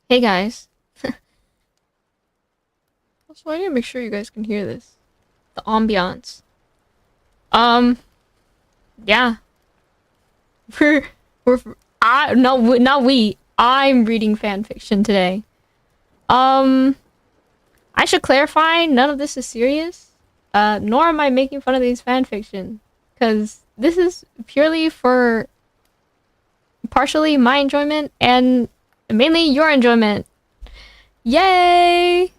Hey guys. Also, I need to make sure you guys can hear this. The ambiance. Um, yeah. We're we're I no not we. I'm reading fan fiction today. Um, I should clarify, none of this is serious. Nor am I making fun of these fan fiction, because this is purely for partially my enjoyment and mainly your enjoyment. Yay!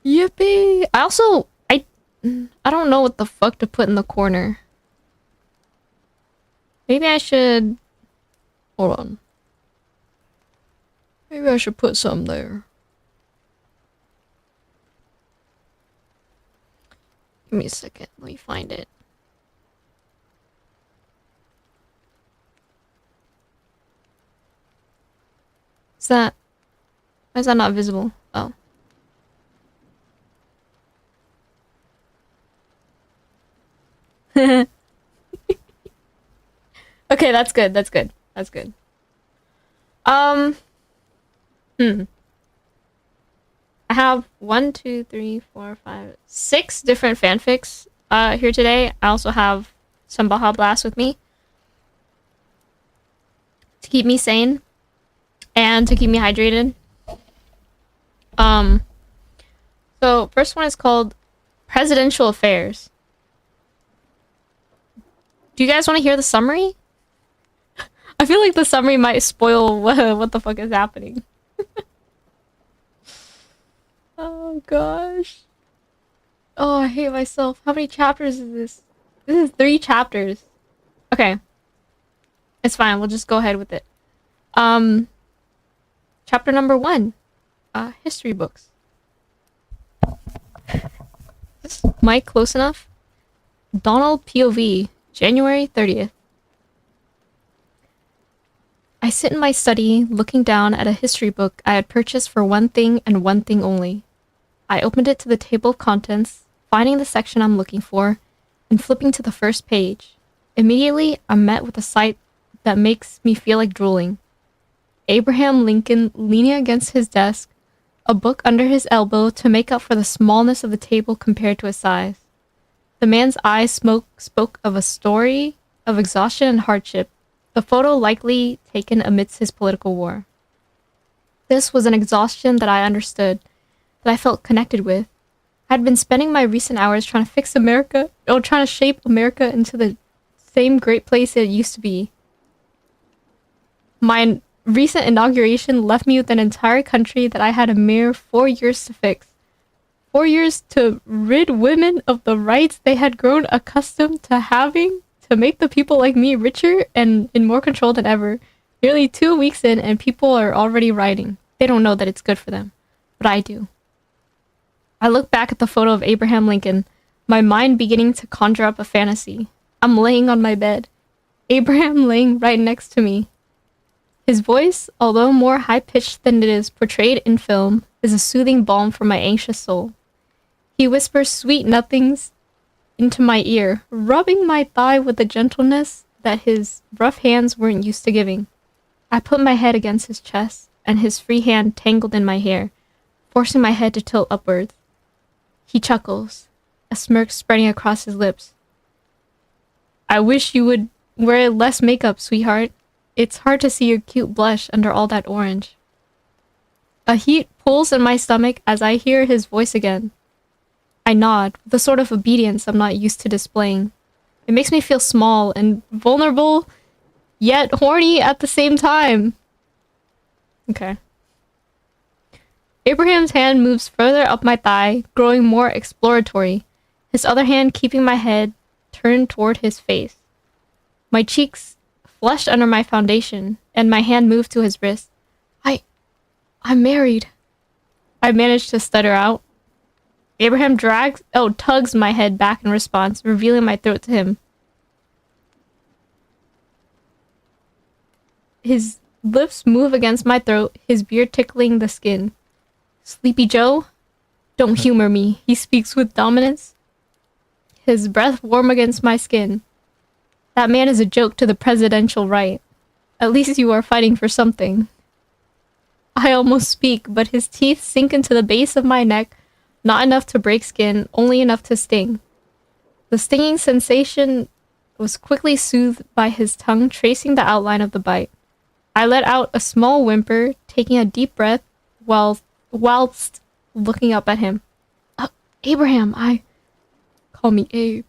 Yippee! I don't know what the fuck to put in the corner. Maybe I should hold on. Maybe I should put some there. Give me a second. Let me find it. Is that why is that not visible? Oh. Okay, that's good. That's good. That's good. Um, hmm. I have one, two, three, four, five, six different fanfics here today. I also have some Baja Blast with me to keep me sane and to keep me hydrated. Um, so first one is called Presidential Affairs. Do you guys want to hear the summary? I feel like the summary might spoil what the fuck is happening. Oh gosh. Oh, I hate myself. How many chapters is this? This is 3 chapters. Okay. It's fine. We'll just go ahead with it. Um, chapter number 1. History books. Is this mic close enough? Donald POV, January 30th. I sit in my study, looking down at a history book I had purchased for one thing and one thing only. I opened it to the table of contents, finding the section I'm looking for, and flipping to the first page. Immediately, I'm met with a sight that makes me feel like drooling. Abraham Lincoln leaning against his desk, a book under his elbow to make up for the smallness of the table compared to his size. The man's eyes spoke of a story of exhaustion and hardship, the photo likely taken amidst his political war. This was an exhaustion that I understood, that I felt connected with. I had been spending my recent hours trying to fix America, or trying to shape America into the same great place it used to be. My recent inauguration left me with an entire country that I had a mere 4 years to fix. 4 years to rid women of the rights they had grown accustomed to having, to make the people like me richer and in more control than ever. Nearly 2 weeks in, and people are already rioting. They don't know that it's good for them, but I do. I look back at the photo of Abraham Lincoln, my mind beginning to conjure up a fantasy. I'm laying on my bed, Abraham laying right next to me. His voice, although more high-pitched than it is portrayed in film, is a soothing balm for my anxious soul. He whispers sweet nothings into my ear, rubbing my thigh with a gentleness that his rough hands weren't used to giving. I put my head against his chest, and his free hand tangled in my hair, forcing my head to tilt upwards. He chuckles, a smirk spreading across his lips. I wish you would wear less makeup, sweetheart. It's hard to see your cute blush under all that orange. A heat pulls in my stomach as I hear his voice again. I nod, with a sort of obedience I'm not used to displaying. It makes me feel small and vulnerable, yet horny at the same time. Okay. Abraham's hand moves further up my thigh, growing more exploratory, his other hand keeping my head turned toward his face. My cheeks flushed under my foundation, and my hand moved to his wrist. I'm married. I managed to stutter out. Abraham tugs my head back in response, revealing my throat to him. His lips move against my throat, his beard tickling the skin. Sleepy Joe? Don't humor me, he speaks with dominance. His breath warm against my skin. That man is a joke to the presidential right. At least you are fighting for something. I almost speak, but his teeth sink into the base of my neck, not enough to break skin, only enough to sting. The stinging sensation was quickly soothed by his tongue tracing the outline of the bite. I let out a small whimper, taking a deep breath whilst looking up at him. Abraham, Call me Abe.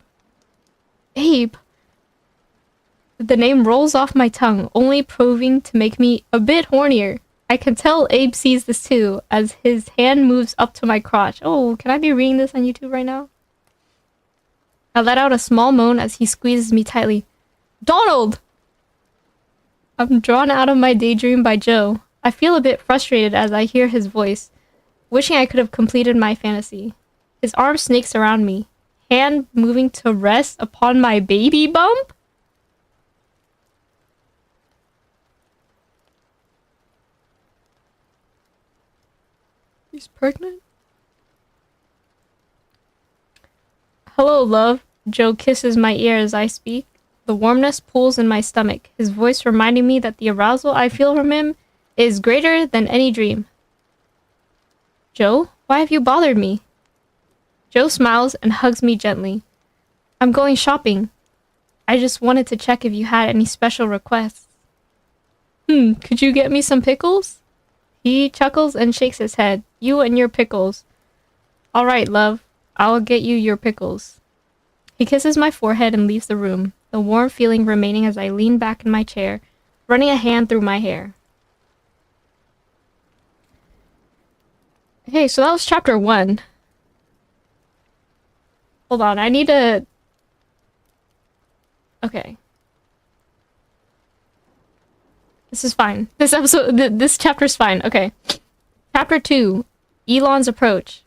Abe. The name rolls off my tongue, only proving to make me a bit hornier. I can tell Abe sees this too, as his hand moves up to my crotch. Oh, can I be reading this on YouTube right now? I let out a small moan as he squeezes me tightly. Donald! I'm drawn out of my daydream by Joe. I feel a bit frustrated as I hear his voice, wishing I could have completed my fantasy. His arm snakes around me, hand moving to rest upon my baby bump? He's pregnant? Hello, love. Joe kisses my ear as I speak. The warmness pulls in my stomach, his voice reminding me that the arousal I feel from him is greater than any dream. Joe, why have you bothered me? Joe smiles and hugs me gently. I'm going shopping. I just wanted to check if you had any special requests. Could you get me some pickles? He chuckles and shakes his head. You and your pickles. All right, love. I'll get you your pickles. He kisses my forehead and leaves the room, the warm feeling remaining as I lean back in my chair, running a hand through my hair. Hey, so that was chapter 1. Hold on, I need to... Okay. This is fine. This chapter's fine. Okay. Chapter 2. Elon's approach.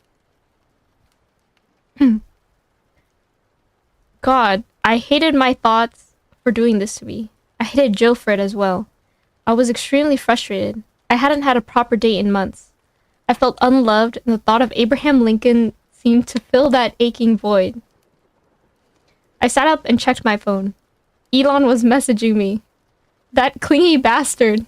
God, I hated my thoughts for doing this to me. I hated Joe for it as well. I was extremely frustrated. I hadn't had a proper date in months. I felt unloved, and the thought of Abraham Lincoln seemed to fill that aching void. I sat up and checked my phone. Elon was messaging me. That clingy bastard.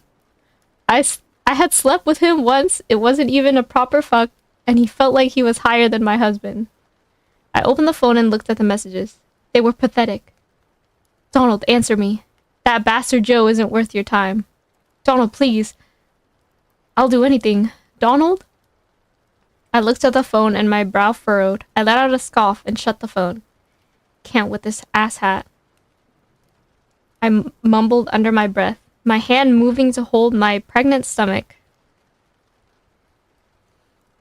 I had slept with him once, it wasn't even a proper fuck, and he felt like he was higher than my husband. I opened the phone and looked at the messages. They were pathetic. Donald, answer me. That bastard Joe isn't worth your time. Donald, please. I'll do anything. Donald? I looked at the phone and my brow furrowed. I let out a scoff and shut the phone. Can't with this asshat. I mumbled under my breath, my hand moving to hold my pregnant stomach.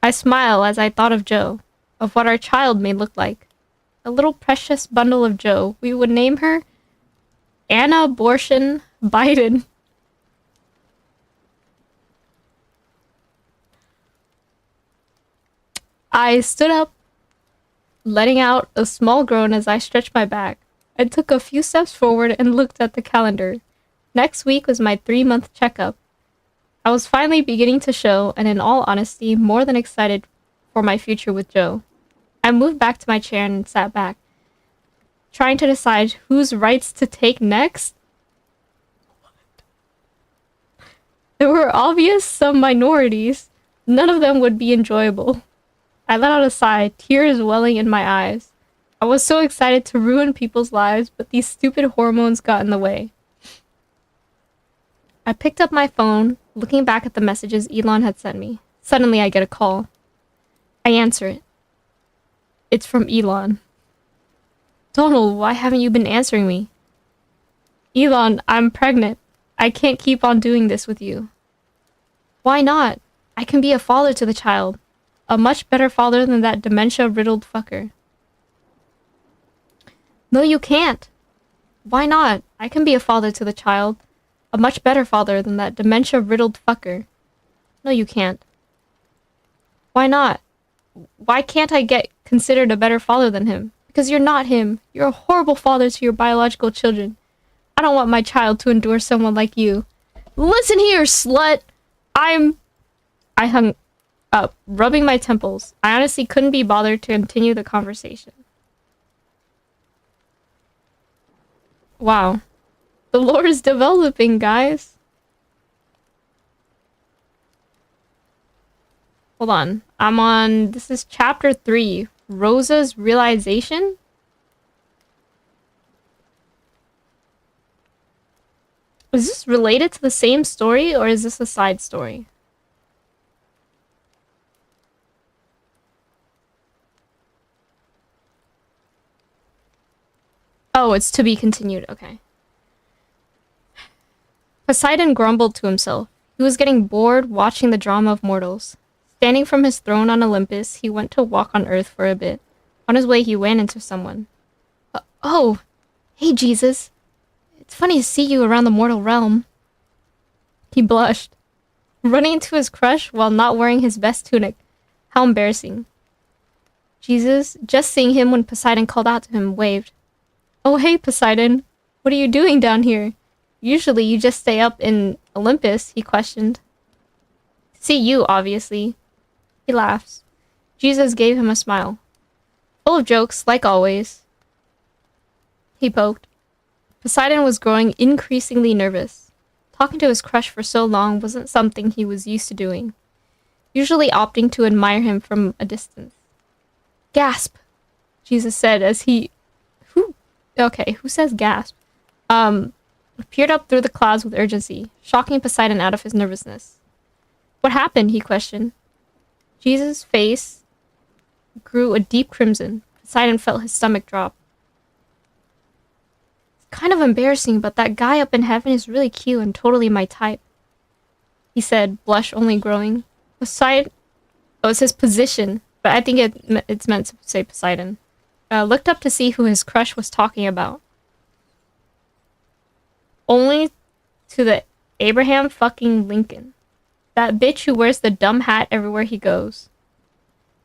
I smile as I thought of Joe, of what our child may look like. A little precious bundle of Joe. We would name her Anna Abortion Biden. I stood up, letting out a small groan as I stretched my back. I took a few steps forward and looked at the calendar. Next week was my 3-month checkup. I was finally beginning to show, and in all honesty, more than excited for my future with Joe. I moved back to my chair and sat back, trying to decide whose rights to take next. There were obvious some minorities. None of them would be enjoyable. I let out a sigh, tears welling in my eyes. I was so excited to ruin people's lives, but these stupid hormones got in the way. I picked up my phone, looking back at the messages Elon had sent me. Suddenly I get a call. I answer it. It's from Elon. Donald, why haven't you been answering me? Elon, I'm pregnant. I can't keep on doing this with you. Why not? I can be a father to the child. A much better father than that dementia-riddled fucker. No, you can't. Why not? I can be a father to the child. A much better father than that dementia-riddled fucker. No, you can't. Why not? Why can't I get considered a better father than him? Because you're not him. You're a horrible father to your biological children. I don't want my child to endure someone like you. Listen here, slut! I hung up, rubbing my temples. I honestly couldn't be bothered to continue the conversation. Wow. The lore is developing, guys. Hold on. This is chapter 3. Rosa's realization? Is this related to the same story, or is this a side story? Oh, it's to be continued. Okay. Poseidon grumbled to himself. He was getting bored watching the drama of mortals. Standing from his throne on Olympus, he went to walk on Earth for a bit. On his way, he ran into someone. Oh, hey, Jesus. It's funny to see you around the mortal realm. He blushed, running into his crush while not wearing his best tunic. How embarrassing. Jesus, just seeing him when Poseidon called out to him, waved. Oh, hey, Poseidon. What are you doing down here? Usually you just stay up in Olympus, he questioned. See you, obviously. He laughs. Jesus gave him a smile. Full of jokes, like always. He poked. Poseidon was growing increasingly nervous. Talking to his crush for so long wasn't something he was used to doing, usually opting to admire him from a distance. Gasp, Jesus said as he... Who says gasp? Peered up through the clouds with urgency, shocking Poseidon out of his nervousness. What happened? He questioned. Jesus' face grew a deep crimson. Poseidon felt his stomach drop. It's kind of embarrassing, but that guy up in heaven is really cute and totally my type, he said, blush only growing. Poseidon... Oh, it's his position, but I think it's meant to say Poseidon. Looked up to see who his crush was talking about. Only to the Abraham fucking Lincoln. That bitch who wears the dumb hat everywhere he goes.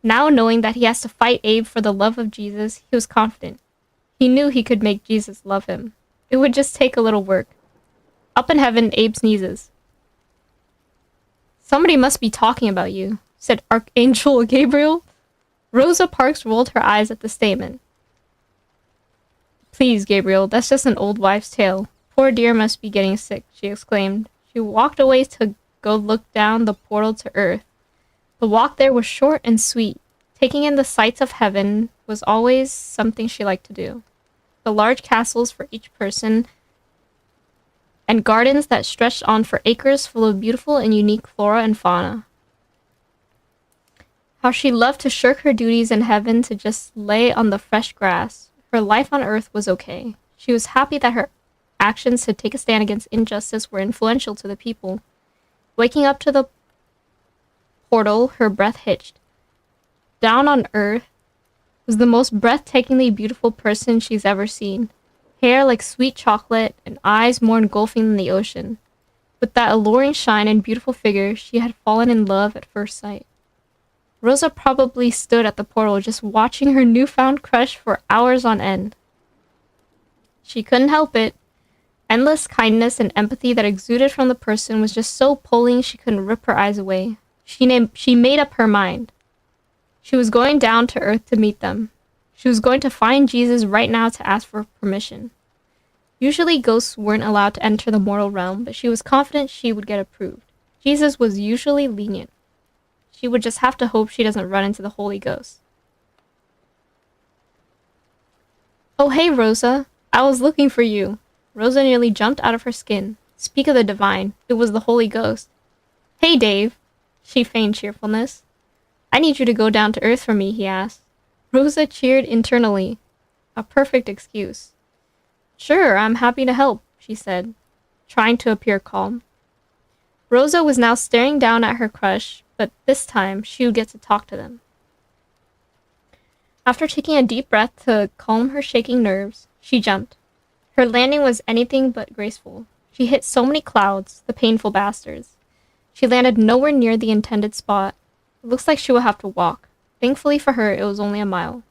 Now knowing that he has to fight Abe for the love of Jesus, he was confident. He knew he could make Jesus love him. It would just take a little work. Up in heaven, Abe sneezes. Somebody must be talking about you, said Archangel Gabriel. Rosa Parks rolled her eyes at the statement. Please, Gabriel, that's just an old wives' tale. Poor dear must be getting sick, she exclaimed. She walked away to go look down the portal to Earth. The walk there was short and sweet. Taking in the sights of heaven was always something she liked to do. The large castles for each person, and gardens that stretched on for acres full of beautiful and unique flora and fauna. How she loved to shirk her duties in heaven to just lay on the fresh grass. Her life on Earth was okay. She was happy that her actions to take a stand against injustice were influential to the people. Waking up to the portal, her breath hitched. Down on Earth was the most breathtakingly beautiful person she's ever seen. Hair like sweet chocolate and eyes more engulfing than the ocean. With that alluring shine and beautiful figure, she had fallen in love at first sight. Rosa probably stood at the portal just watching her newfound crush for hours on end. She couldn't help it. Endless kindness and empathy that exuded from the person was just so pulling she couldn't rip her eyes away. She made up her mind. She was going down to Earth to meet them. She was going to find Jesus right now to ask for permission. Usually ghosts weren't allowed to enter the mortal realm, but she was confident she would get approved. Jesus was usually lenient. She would just have to hope she doesn't run into the Holy Ghost. Oh, hey, Rosa. I was looking for you. Rosa nearly jumped out of her skin. Speak of the divine. It was the Holy Ghost. Hey, Dave. She feigned cheerfulness. I need you to go down to Earth for me, he asked. Rosa cheered internally. A perfect excuse. Sure, I'm happy to help, she said, trying to appear calm. Rosa was now staring down at her crush, but this time she would get to talk to them. After taking a deep breath to calm her shaking nerves, she jumped. Her landing was anything but graceful. She hit so many clouds, the painful bastards. She landed nowhere near the intended spot. It looks like she will have to walk. Thankfully for her, it was only a mile.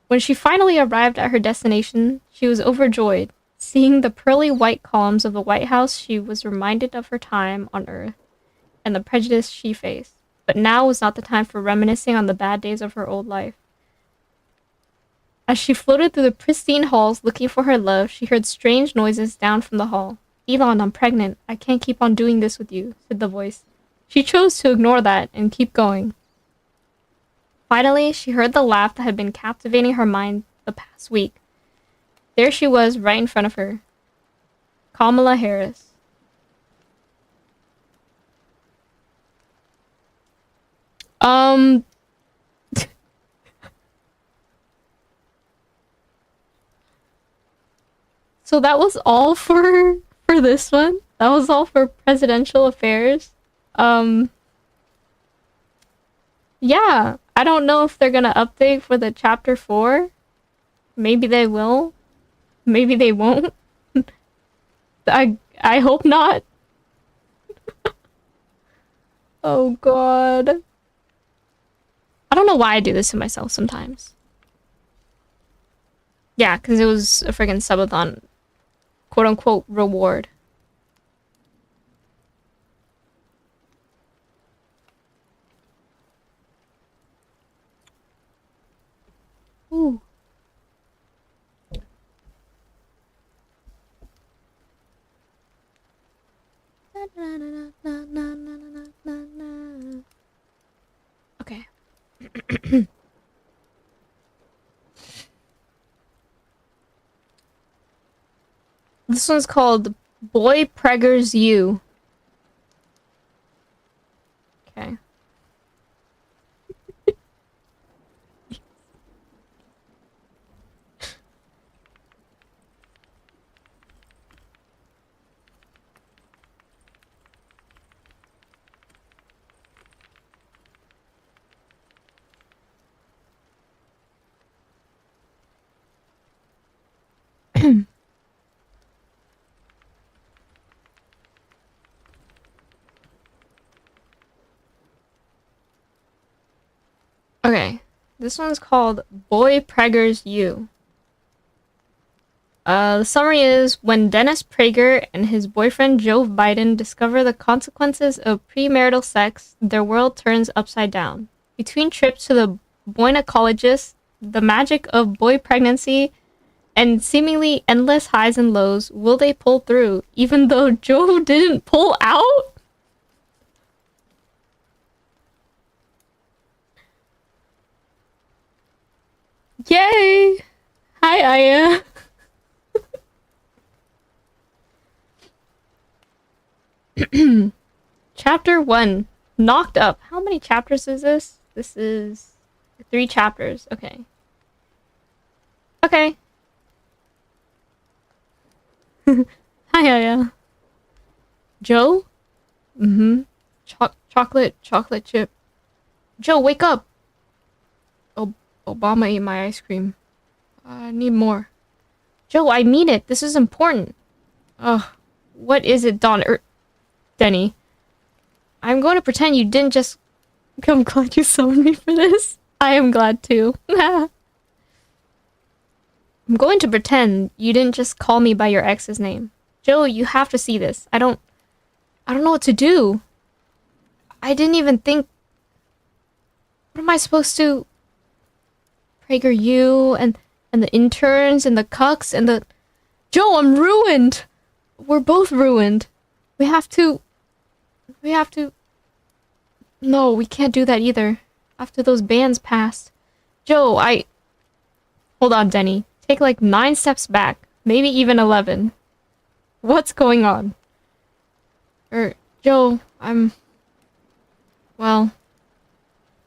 When she finally arrived at her destination, she was overjoyed. Seeing the pearly white columns of the White House, she was reminded of her time on Earth and the prejudice she faced. But now was not the time for reminiscing on the bad days of her old life. As she floated through the pristine halls looking for her love, she heard strange noises down from the hall. Elon, I'm pregnant. I can't keep on doing this with you, said the voice. She chose to ignore that and keep going. Finally, she heard the laugh that had been captivating her mind the past week. There she was, right in front of her. Kamala Harris. So that was all for this one. That was all for presidential affairs. Yeah, I don't know if they're gonna update for the chapter 4. Maybe they will. Maybe they won't. I hope not. Oh god. I don't know why I do this to myself sometimes. Yeah, because it was a friggin' subathon. Quote unquote reward. Ooh. Okay. This one's called Boy Preggers You. Okay. Okay. This one's called Boy Preggers You. The summary is when Dennis Prager and his boyfriend Joe Biden discover the consequences of premarital sex, their world turns upside down. Between trips to the gynecologist, the magic of boy pregnancy, and seemingly endless highs and lows, will they pull through, even though Joe didn't pull out? Yay! Hi, Aya. Chapter 1. Knocked Up. How many chapters is this? This is 3 chapters. Okay. Okay. Hi, Aya. Joe? Mm-hmm. Chocolate chip. Joe, wake up! Obama ate my ice cream. I need more. Joe, I mean it. This is important. Ugh. What is it, Denny? I'm going to pretend you didn't just... I'm glad you summoned me for this. I am glad too. I'm going to pretend you didn't just call me by your ex's name. Joe, you have to see this. I don't know what to do. I didn't even think... What am I supposed to... Prager you and the interns and the cucks and the... Joe, I'm ruined! We're both ruined. We have to... No, we can't do that either. After those bans passed. Joe, Hold on, Denny. Take like 9 steps back. Maybe even 11. What's going on? Joe, Well...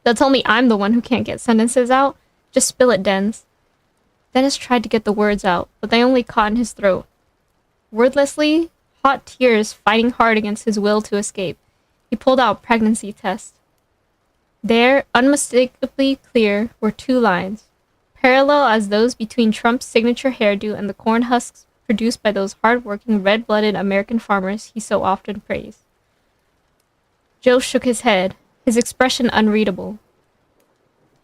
They'll tell me I'm the one who can't get sentences out. Just spill it, Dennis. Dennis tried to get the words out, but they only caught in his throat. Wordlessly, hot tears fighting hard against his will to escape, he pulled out pregnancy test. There, unmistakably clear, were 2 lines, parallel as those between Trump's signature hairdo and the corn husks produced by those hard-working, red-blooded American farmers he so often praised. Joe shook his head, his expression unreadable.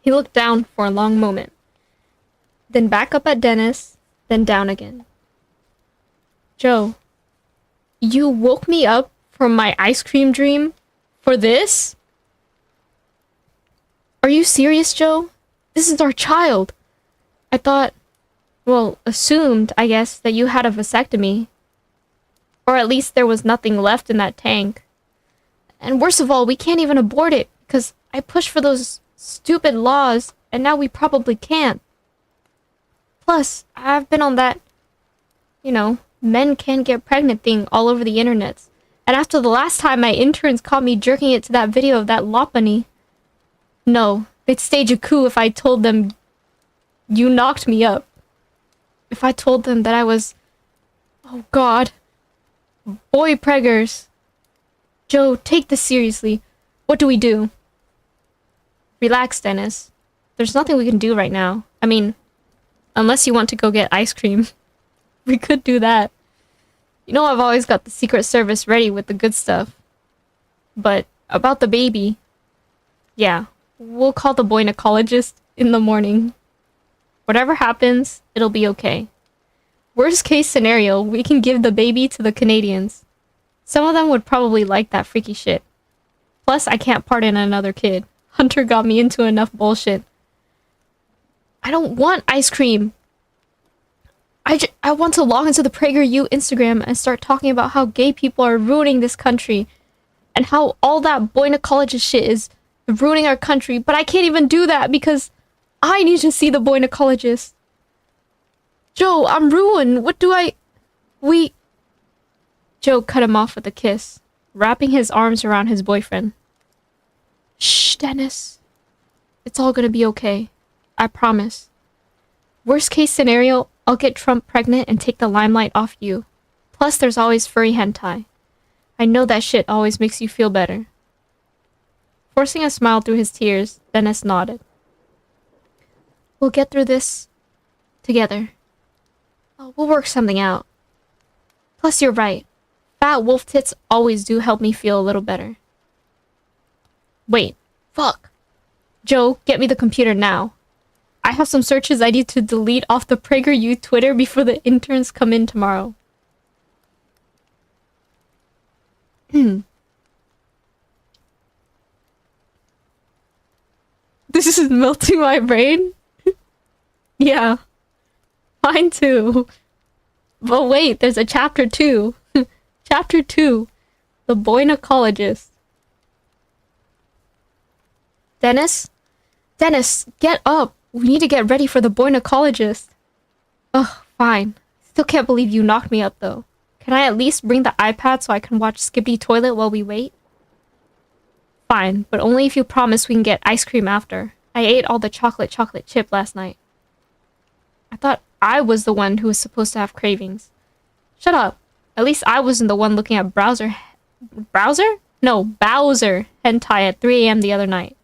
He looked down for a long moment, then back up at Dennis, then down again. Joe, you woke me up from my ice cream dream for this? Are you serious, Joe? This is our child. I thought, assumed, I guess, that you had a vasectomy. Or at least there was nothing left in that tank. And worst of all, we can't even abort it because I pushed for those stupid laws and now we probably can't. Plus, I've been on that, men can get pregnant thing all over the internet. And after the last time my interns caught me jerking it to that video of that Lopunny, no, they'd stage a coup if I told them you knocked me up. If I told them that I was, oh god, boy preggers. Joe, take this seriously. What do we do? Relax, Dennis. There's nothing we can do right now. I mean, unless you want to go get ice cream. We could do that. You know I've always got the Secret Service ready with the good stuff. But about the baby, yeah, we'll call the gynecologist in the morning. Whatever happens, it'll be okay. Worst case scenario, we can give the baby to the Canadians. Some of them would probably like that freaky shit. Plus, I can't pardon another kid. Hunter got me into enough bullshit. I don't want ice cream. I want to log into the PragerU Instagram and start talking about how gay people are ruining this country and how all that gynecologist shit is ruining our country, but I can't even do that because I need to see the gynecologist. Joe, I'm ruined. What do I... Joe cut him off with a kiss, wrapping his arms around his boyfriend. Shh, Dennis. It's all gonna be okay. I promise. Worst case scenario, I'll get Trump pregnant and take the limelight off you. Plus, there's always furry hentai. I know that shit always makes you feel better. Forcing a smile through his tears, Dennis nodded. We'll get through this together. Oh, we'll work something out. Plus, you're right. Fat wolf tits always do help me feel a little better. Wait. Fuck. Joe, get me the computer now. I have some searches I need to delete off the PragerU Twitter before the interns come in tomorrow. This is melting my brain? Yeah. Mine too. But wait, there's a chapter 2. Chapter 2. The gynecologist. Dennis? Dennis, get up! We need to get ready for the gynecologist. Ugh, fine. Still can't believe you knocked me up though. Can I at least bring the iPad so I can watch Skippy Toilet while we wait? Fine, but only if you promise we can get ice cream after. I ate all the chocolate chip last night. I thought I was the one who was supposed to have cravings. Shut up. At least I wasn't the one looking at Bowser hentai at 3 a.m. the other night.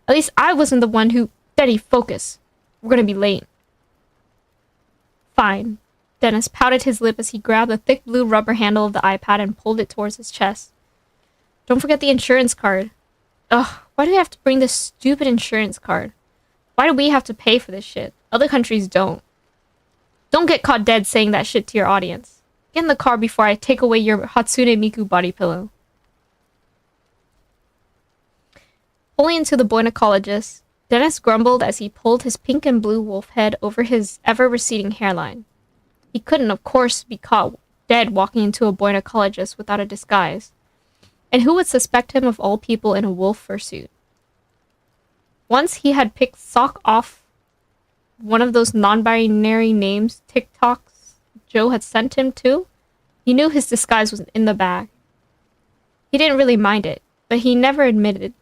At least I wasn't the one who... Steady, focus. We're gonna be late. Fine. Dennis pouted his lip as he grabbed the thick blue rubber handle of the iPad and pulled it towards his chest. Don't forget the insurance card. Ugh, why do we have to bring this stupid insurance card? Why do we have to pay for this shit? Other countries don't. Don't get caught dead saying that shit to your audience. Get in the car before I take away your Hatsune Miku body pillow. Pulling into the gynecologist, Dennis grumbled as he pulled his pink and blue wolf head over his ever-receding hairline. He couldn't, of course, be caught dead walking into a gynecologist without a disguise. And who would suspect him of all people in a wolf fursuit? Once he had picked Sock off one of those non-binary names TikToks Joe had sent him to, he knew his disguise was in the bag. He didn't really mind it, but he never admit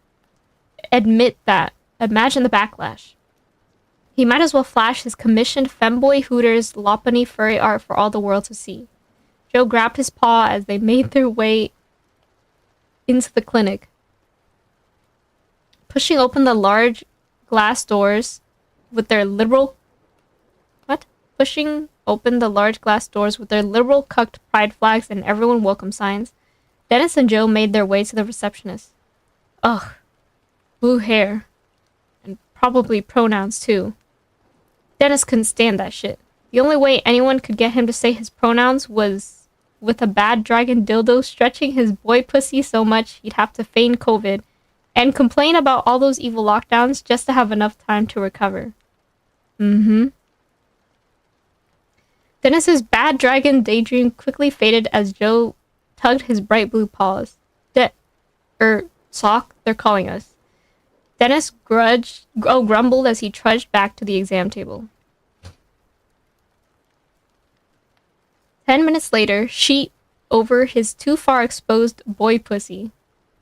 that. Imagine the backlash. He might as well flash his commissioned femboy Hooters Lopunny furry art for all the world to see. Joe grabbed his paw as they made their way into the clinic. Pushing open the large glass doors with their liberal... Pushing open the large glass doors with their liberal cucked pride flags and everyone welcome signs, Dennis and Joe made their way to the receptionist. Ugh. Blue hair. Probably pronouns too. Dennis couldn't stand that shit. The only way anyone could get him to say his pronouns was with a bad dragon dildo stretching his boy pussy so much he'd have to feign COVID and complain about all those evil lockdowns just to have enough time to recover. Dennis's bad dragon daydream quickly faded as Joe tugged his bright blue paws. Sock, they're calling us. Dennis grumbled as he trudged back to the exam table. 10 minutes later, sheet over his too far exposed boy pussy.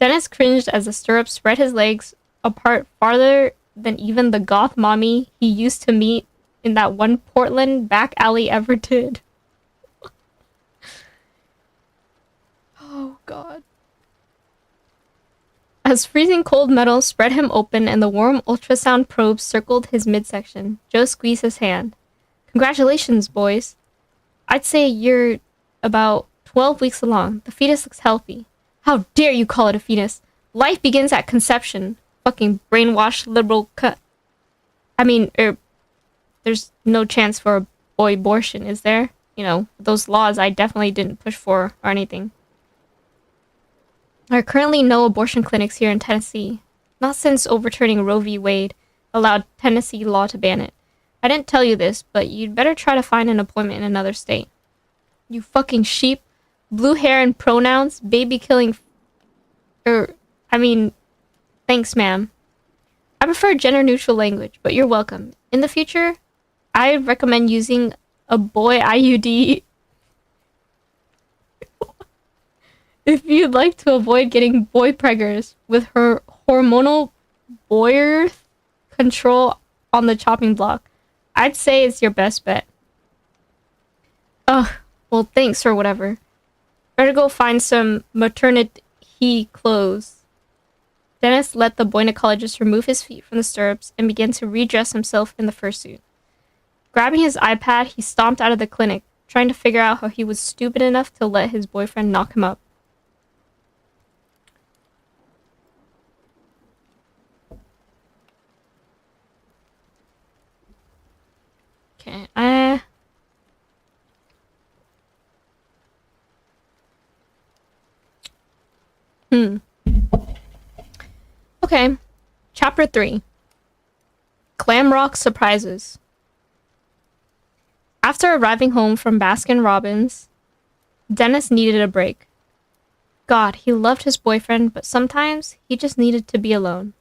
Dennis cringed as the stirrups spread his legs apart farther than even the goth mommy he used to meet in that one Portland back alley ever did. Oh, God. As freezing cold metal spread him open and the warm ultrasound probe circled his midsection, Joe squeezed his hand. Congratulations, boys. I'd say you're about 12 weeks along. The fetus looks healthy. How dare you call it a fetus? Life begins at conception. Fucking brainwashed liberal there's no chance for a boy abortion, is there? You know, those laws I definitely didn't push for or anything. There are currently no abortion clinics here in Tennessee. Not since overturning Roe v. Wade allowed Tennessee law to ban it. I didn't tell you this, but you'd better try to find an employment in another state. You fucking sheep. Blue hair and pronouns, baby killing... thanks, ma'am. I prefer gender-neutral language, but you're welcome. In the future, I recommend using a boy IUD if you'd like to avoid getting boy preggers with her hormonal birth control on the chopping block. I'd say it's your best bet. Ugh, well, thanks or whatever. Better go find some maternity clothes. Dennis let the gynecologist remove his feet from the stirrups and began to redress himself in the fursuit. Grabbing his iPad, he stomped out of the clinic, trying to figure out how he was stupid enough to let his boyfriend knock him up. Okay, Okay, Chapter 3. Glamrock Surprises. After arriving home from Baskin-Robbins, Dennis needed a break. God, he loved his boyfriend, but sometimes he just needed to be alone.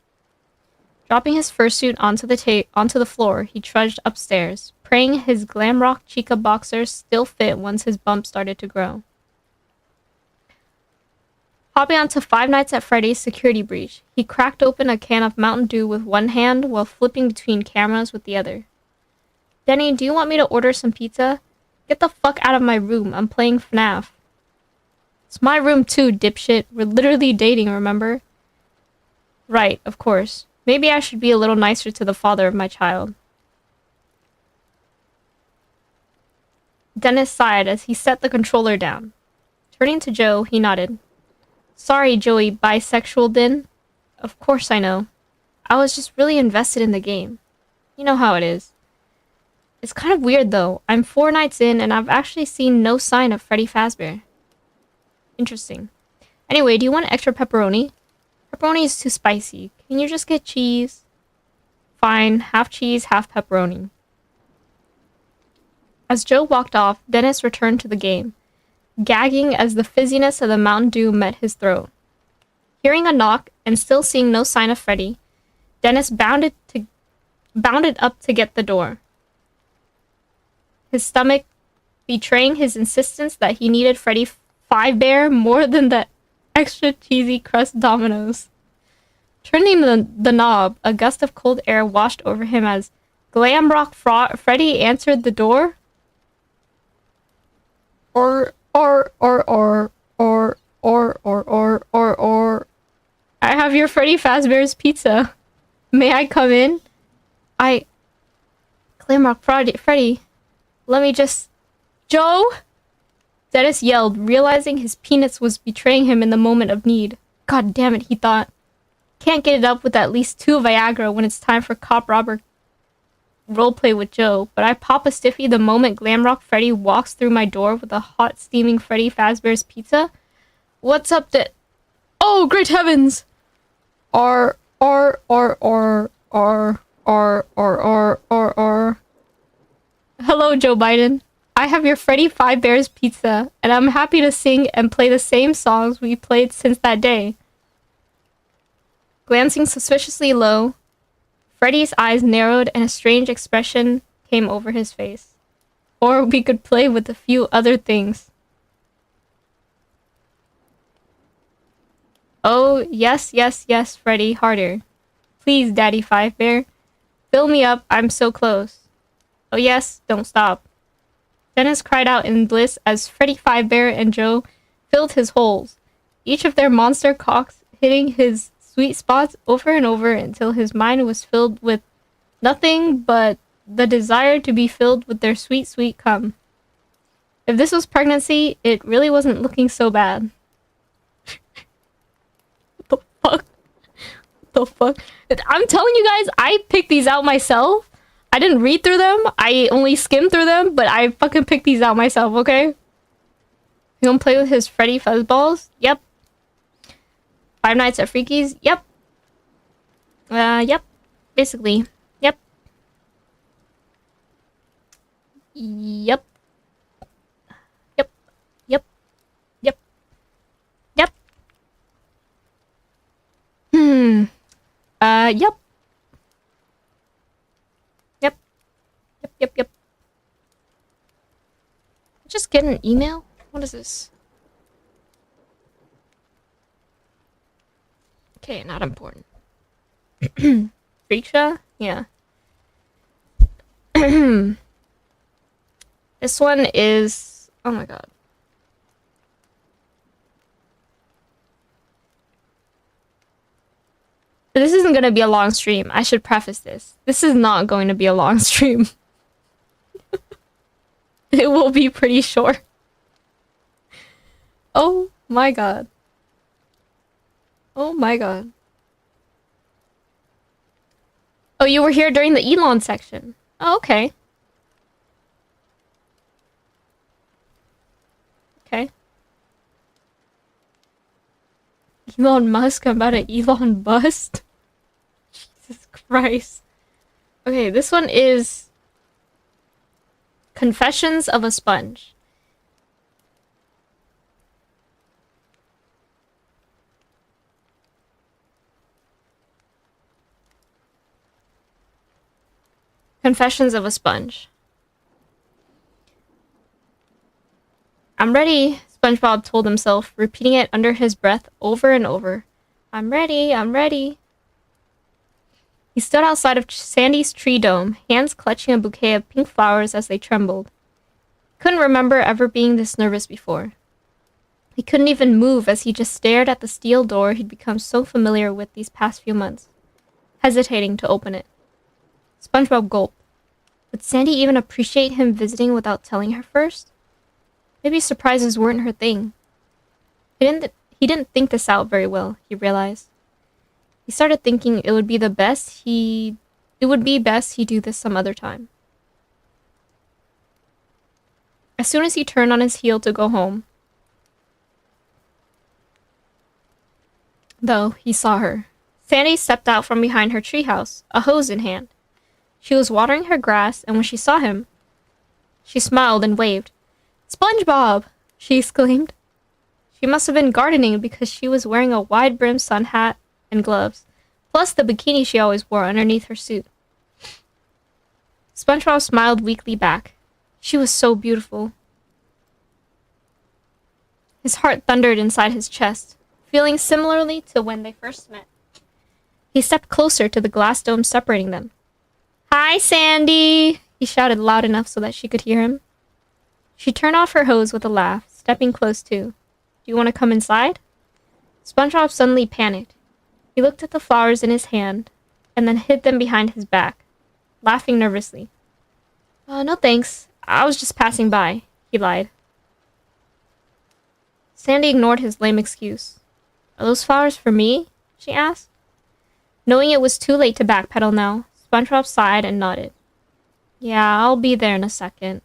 Dropping his fursuit onto the floor, he trudged upstairs, praying his Glamrock Chica boxers still fit once his bump started to grow. Hopping onto Five Nights at Freddy's security breach, he cracked open a can of Mountain Dew with one hand while flipping between cameras with the other. Denny, do you want me to order some pizza? Get the fuck out of my room, I'm playing FNAF. It's my room too, dipshit. We're literally dating, remember? Right, of course. Maybe I should be a little nicer to the father of my child. Dennis sighed as he set the controller down. Turning to Joe, he nodded. Sorry, Joey bisexual din. Of course I know. I was just really invested in the game. You know how it is. It's kind of weird though. I'm 4 nights in and I've actually seen no sign of Freddy Fazbear. Interesting. Anyway, do you want extra pepperoni? Pepperoni is too spicy. Can you just get cheese? Fine, half cheese, half pepperoni. As Joe walked off, Dennis returned to the game, gagging as the fizziness of the Mountain Dew met his throat. Hearing a knock and still seeing no sign of Freddy, Dennis bounded up to get the door. His stomach betraying his insistence that he needed Freddy Fazbear more than the extra cheesy crust Dominoes. Turning the knob, a gust of cold air washed over him as Glamrock Freddy answered the door. Or. I have your Freddy Fazbear's pizza. May I come in? Glamrock Freddy. Let me just... Joe? Dennis yelled, realizing his penis was betraying him in the moment of need. God damn it, he thought. Can't get it up with at least 2 Viagra when it's time for cop robber roleplay with Joe, but I pop a stiffy the moment Glamrock Freddy walks through my door with a hot, steaming Freddy Fazbear's pizza. What's up, Oh, great heavens! Hello, Joe Biden. I have your Freddy Fazbear's pizza, and I'm happy to sing and play the same songs we played since that day. Glancing suspiciously low, Freddy's eyes narrowed and a strange expression came over his face. Or we could play with a few other things. Oh, yes, yes, yes, Freddy, harder. Please, Daddy Five Bear. Fill me up, I'm so close. Oh yes, don't stop. Dennis cried out in bliss as Freddy Five Bear and Joe filled his holes, each of their monster cocks hitting his sweet spots over and over until his mind was filled with nothing but the desire to be filled with their sweet, sweet cum. If this was pregnancy, it really wasn't looking so bad. What the fuck? What the fuck? I'm telling you guys, I picked these out myself. I didn't read through them. I only skimmed through them, but I fucking picked these out myself, okay? You gonna play with his Freddy Fuzzballs? Yep. Five Nights at Freaky's? Yep. Yep. Basically. Yep. Yep. Yep. Yep. Yep. Yep. Yep. Yep. Yep, yep, yep. Just get an email? What is this? Okay, not important. Freaksha? Yeah. This one is... Oh my god. This isn't going to be a long stream. I should preface this. This is not going to be a long stream. It will be pretty short. Oh my god. Oh my god. Oh, you were here during the Elon section. Oh, okay. Okay. Elon Musk about an Elon bust? Jesus Christ. Okay, this one is Confessions of a Sponge. Confessions of a Sponge. I'm ready, SpongeBob told himself, repeating it under his breath over and over. I'm ready, I'm ready. He stood outside of Sandy's tree dome, hands clutching a bouquet of pink flowers as they trembled. He couldn't remember ever being this nervous before. He couldn't even move as he just stared at the steel door he'd become so familiar with these past few months, hesitating to open it. SpongeBob gulped. Would Sandy even appreciate him visiting without telling her first? Maybe surprises weren't her thing. He didn't think this out very well, he realized. He started thinking it would be best he do this some other time. As soon as he turned on his heel to go home, though, he saw her. Sandy stepped out from behind her treehouse, a hose in hand. She was watering her grass, and when she saw him, she smiled and waved. SpongeBob! She exclaimed. She must have been gardening because she was wearing a wide-brimmed sun hat and gloves, plus the bikini she always wore underneath her suit. SpongeBob smiled weakly back. She was so beautiful. His heart thundered inside his chest, feeling similarly to when they first met. He stepped closer to the glass dome separating them. Hi, Sandy! He shouted loud enough so that she could hear him. She turned off her hose with a laugh, stepping close too. Do you want to come inside? SpongeBob suddenly panicked. He looked at the flowers in his hand, and then hid them behind his back, laughing nervously. No thanks. I was just passing by, he lied. Sandy ignored his lame excuse. Are those flowers for me? She asked. Knowing it was too late to backpedal now, SpongeBob sighed and nodded. Yeah, I'll be there in a second.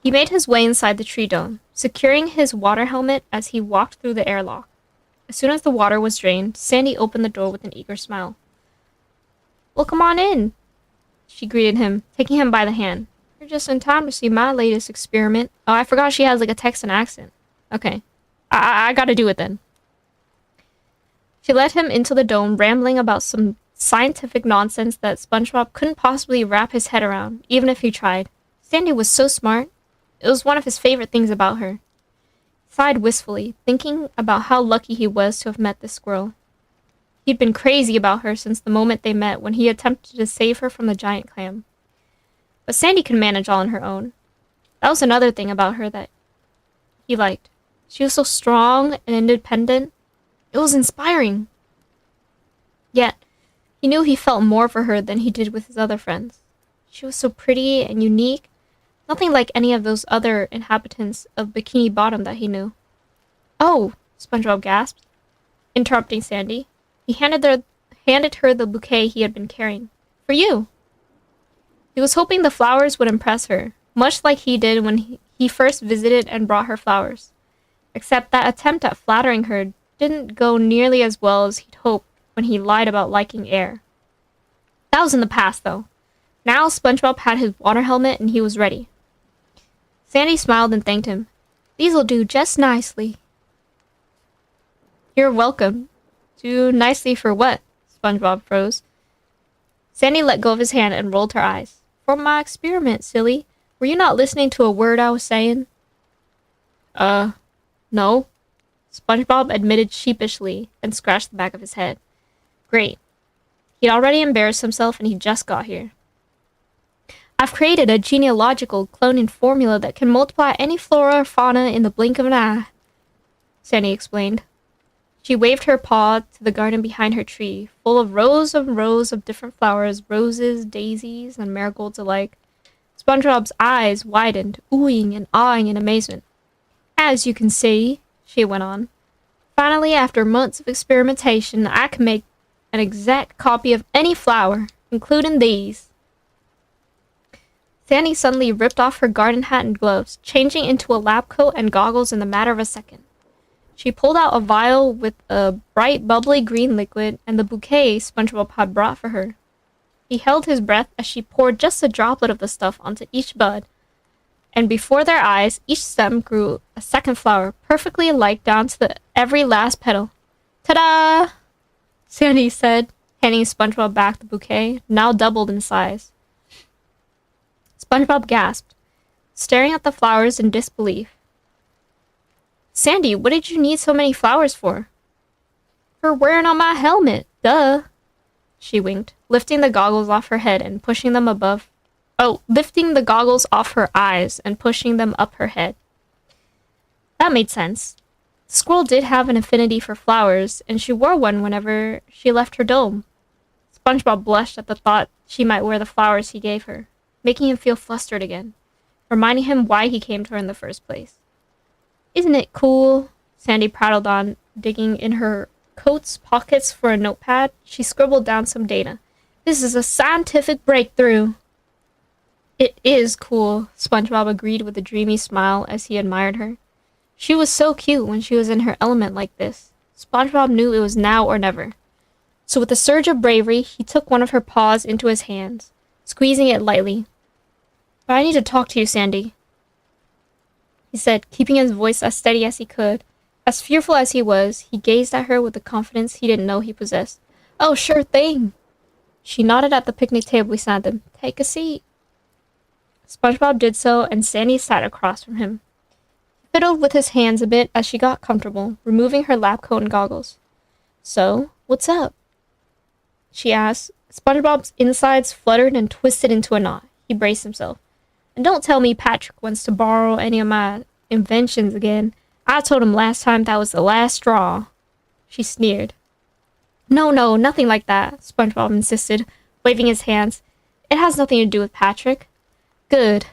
He made his way inside the tree dome, securing his water helmet as he walked through the airlock. As soon as the water was drained, Sandy opened the door with an eager smile. Well, come on in, she greeted him, taking him by the hand. You're just in time to see my latest experiment. Oh, I forgot she has like a Texan accent. Okay. I gotta do it then. She led him into the dome, rambling about some scientific nonsense that SpongeBob couldn't possibly wrap his head around, even if he tried. Sandy was so smart. It was one of his favorite things about her. He sighed wistfully, thinking about how lucky he was to have met this squirrel. He'd been crazy about her since the moment they met when he attempted to save her from the giant clam. But Sandy could manage all on her own. That was another thing about her that he liked. She was so strong and independent. It was inspiring. Yet, he knew he felt more for her than he did with his other friends. She was so pretty and unique, nothing like any of those other inhabitants of Bikini Bottom that he knew. "Oh," SpongeBob gasped, interrupting Sandy. He handed her the bouquet he had been carrying. "For you." He was hoping the flowers would impress her, much like he did when he first visited and brought her flowers. Except that attempt at flattering her didn't go nearly as well as he'd hoped when he lied about liking air. That was in the past, though. Now SpongeBob had his water helmet and he was ready. Sandy smiled and thanked him. "These'll do just nicely." "You're welcome." "Do nicely for what?" SpongeBob froze. Sandy let go of his hand and rolled her eyes. "For my experiment, silly. Were you not listening to a word I was saying?" No." SpongeBob admitted sheepishly and scratched the back of his head. Great. He'd already embarrassed himself and he just got here. "I've created a genealogical cloning formula that can multiply any flora or fauna in the blink of an eye," Sandy explained. She waved her paw to the garden behind her tree, full of rows of different flowers, roses, daisies, and marigolds alike. SpongeBob's eyes widened, oohing and awing in amazement. "As you can see," she went on, "finally, after months of experimentation, I can make an exact copy of any flower, including these." Sandy suddenly ripped off her garden hat and gloves, changing into a lab coat and goggles in the matter of a second. She pulled out a vial with a bright, bubbly green liquid and the bouquet SpongeBob had brought for her. He held his breath as she poured just a droplet of the stuff onto each bud, and before their eyes, each stem grew a second flower, perfectly alike down to the every last petal. "Ta-da!" Sandy said, handing SpongeBob back the bouquet, now doubled in size. SpongeBob gasped, staring at the flowers in disbelief. "Sandy, what did you need so many flowers for?" "For wearing on my helmet, duh," she winked, lifting the goggles off her head and pushing them lifting the goggles off her eyes and pushing them up her head. That made sense. The squirrel did have an affinity for flowers, and she wore one whenever she left her dome. SpongeBob blushed at the thought she might wear the flowers he gave her, making him feel flustered again, reminding him why he came to her in the first place. "Isn't it cool?" Sandy prattled on, digging in her coat's pockets for a notepad. She scribbled down some data. "This is a scientific breakthrough." "It is cool," SpongeBob agreed with a dreamy smile as he admired her. She was so cute when she was in her element like this. SpongeBob knew it was now or never. So with a surge of bravery, he took one of her paws into his hands, squeezing it lightly. "But I need to talk to you, Sandy," he said, keeping his voice as steady as he could. As fearful as he was, he gazed at her with the confidence he didn't know he possessed. "Oh, sure thing." She nodded at the picnic table beside them. "Take a seat." SpongeBob did so, and Sandy sat across from him. He fiddled with his hands a bit as she got comfortable, removing her lab coat and goggles. "So, what's up?" she asked. SpongeBob's insides fluttered and twisted into a knot. He braced himself. "And don't tell me Patrick wants to borrow any of my inventions again. I told him last time that was the last straw." She sneered. No, nothing like that," SpongeBob insisted, waving his hands. "It has nothing to do with Patrick." "Good."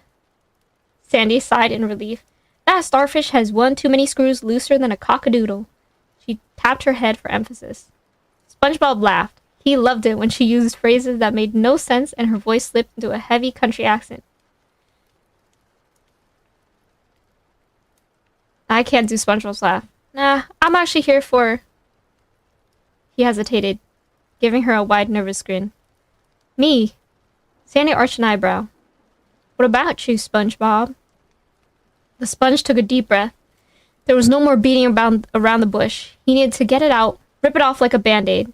Sandy sighed in relief. "That starfish has one too many screws looser than a cockadoodle." She tapped her head for emphasis. SpongeBob laughed. He loved it when she used phrases that made no sense and her voice slipped into a heavy country accent. I can't do SpongeBob's laugh. "Nah, I'm actually here for..." He hesitated, giving her a wide, nervous grin. "Me?" Sandy arched an eyebrow. "What about you, SpongeBob?" The sponge took a deep breath. There was no more beating around the bush. He needed to get it out, Rip it off like a band-aid.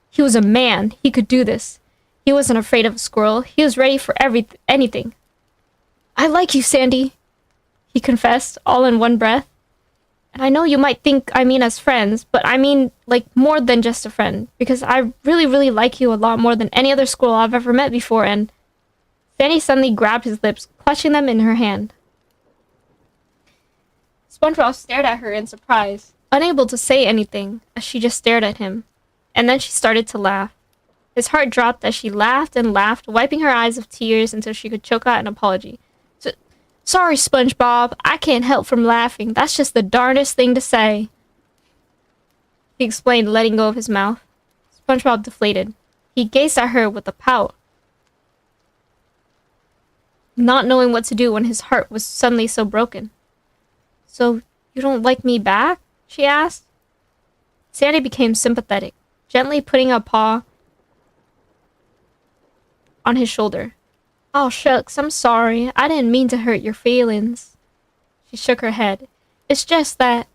He was a man. He could do this. He wasn't afraid of a squirrel. He was ready for anything. I like you, Sandy, he confessed, all in one breath. And I know you might think I mean as friends, but I mean, like, more than just a friend. Because I really, really like you a lot more than any other squirrel I've ever met before, and... Sandy suddenly grabbed his lips, clutching them in her hand. SpongeBob stared at her in surprise, unable to say anything, as she just stared at him. And then she started to laugh. His heart dropped as she laughed and laughed, wiping her eyes of tears until she could choke out an apology. Sorry, SpongeBob. I can't help from laughing. That's just the darndest thing to say. He explained, letting go of his mouth. SpongeBob deflated. He gazed at her with a pout, not knowing what to do when his heart was suddenly so broken. So, you don't like me back? She asked. Sandy became sympathetic, gently putting a paw on his shoulder. Oh, shucks, I'm sorry. I didn't mean to hurt your feelings. She shook her head. It's just that...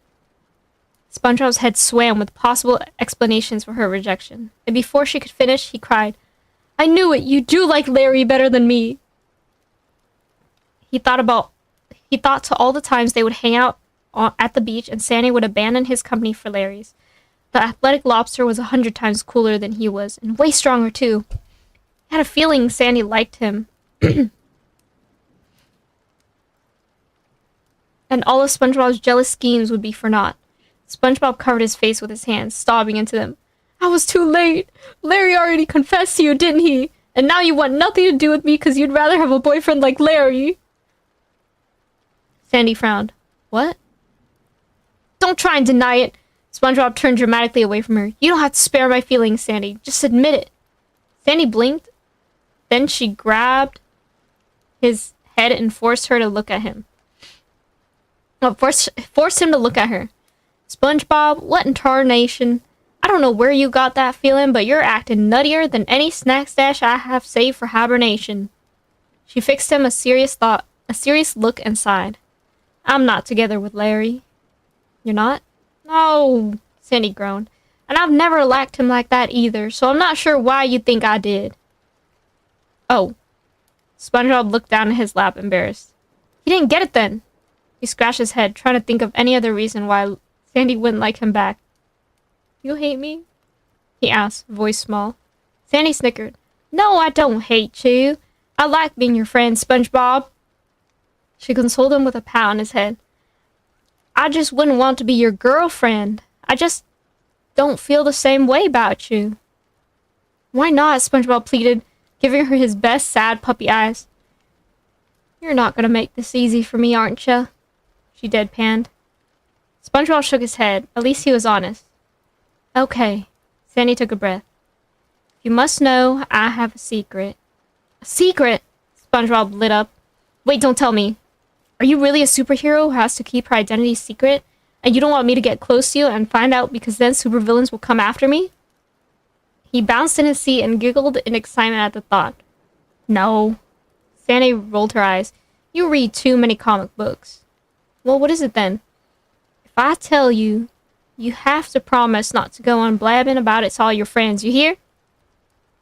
SpongeBob's head swam with possible explanations for her rejection. And before she could finish, he cried, I knew it! You do like Larry better than me! He thought to all the times they would hang out at the beach and Sandy would abandon his company for Larry's. The athletic lobster was 100 times cooler than he was, and way stronger too. He had a feeling Sandy liked him. And all of SpongeBob's jealous schemes would be for naught. SpongeBob covered his face with his hands, sobbing into them. I was too late! Larry already confessed to you, didn't he? And now you want nothing to do with me because you'd rather have a boyfriend like Larry. Sandy frowned. What? Don't try and deny it. SpongeBob turned dramatically away from her. You don't have to spare my feelings, Sandy. Just admit it. Sandy blinked. Then she grabbed his head and forced her to look at him. Forced him to look at her. SpongeBob, what in tarnation? I don't know where you got that feeling, but you're acting nuttier than any snack stash I have saved for hibernation. She fixed him a serious look and sighed. I'm not together with Larry. You're not? No, Sandy groaned. And I've never liked him like that either, so I'm not sure why you think I did. Oh. SpongeBob looked down at his lap, embarrassed. He didn't get it then. He scratched his head, trying to think of any other reason why Sandy wouldn't like him back. You hate me? He asked, voice small. Sandy snickered. No, I don't hate you. I like being your friend, SpongeBob. She consoled him with a pat on his head. I just wouldn't want to be your girlfriend. I just don't feel the same way about you. Why not? SpongeBob pleaded, giving her his best sad puppy eyes. You're not gonna make this easy for me, aren't you? She deadpanned. SpongeBob shook his head. At least he was honest. Okay. Sandy took a breath. You must know I have a secret. A secret? SpongeBob lit up. Wait, don't tell me. Are you really a superhero who has to keep her identity secret? And you don't want me to get close to you and find out because then supervillains will come after me? He bounced in his seat and giggled in excitement at the thought. No. Sandy rolled her eyes. You read too many comic books. Well, what is it then? If I tell you, you have to promise not to go on blabbing about it to all your friends, you hear?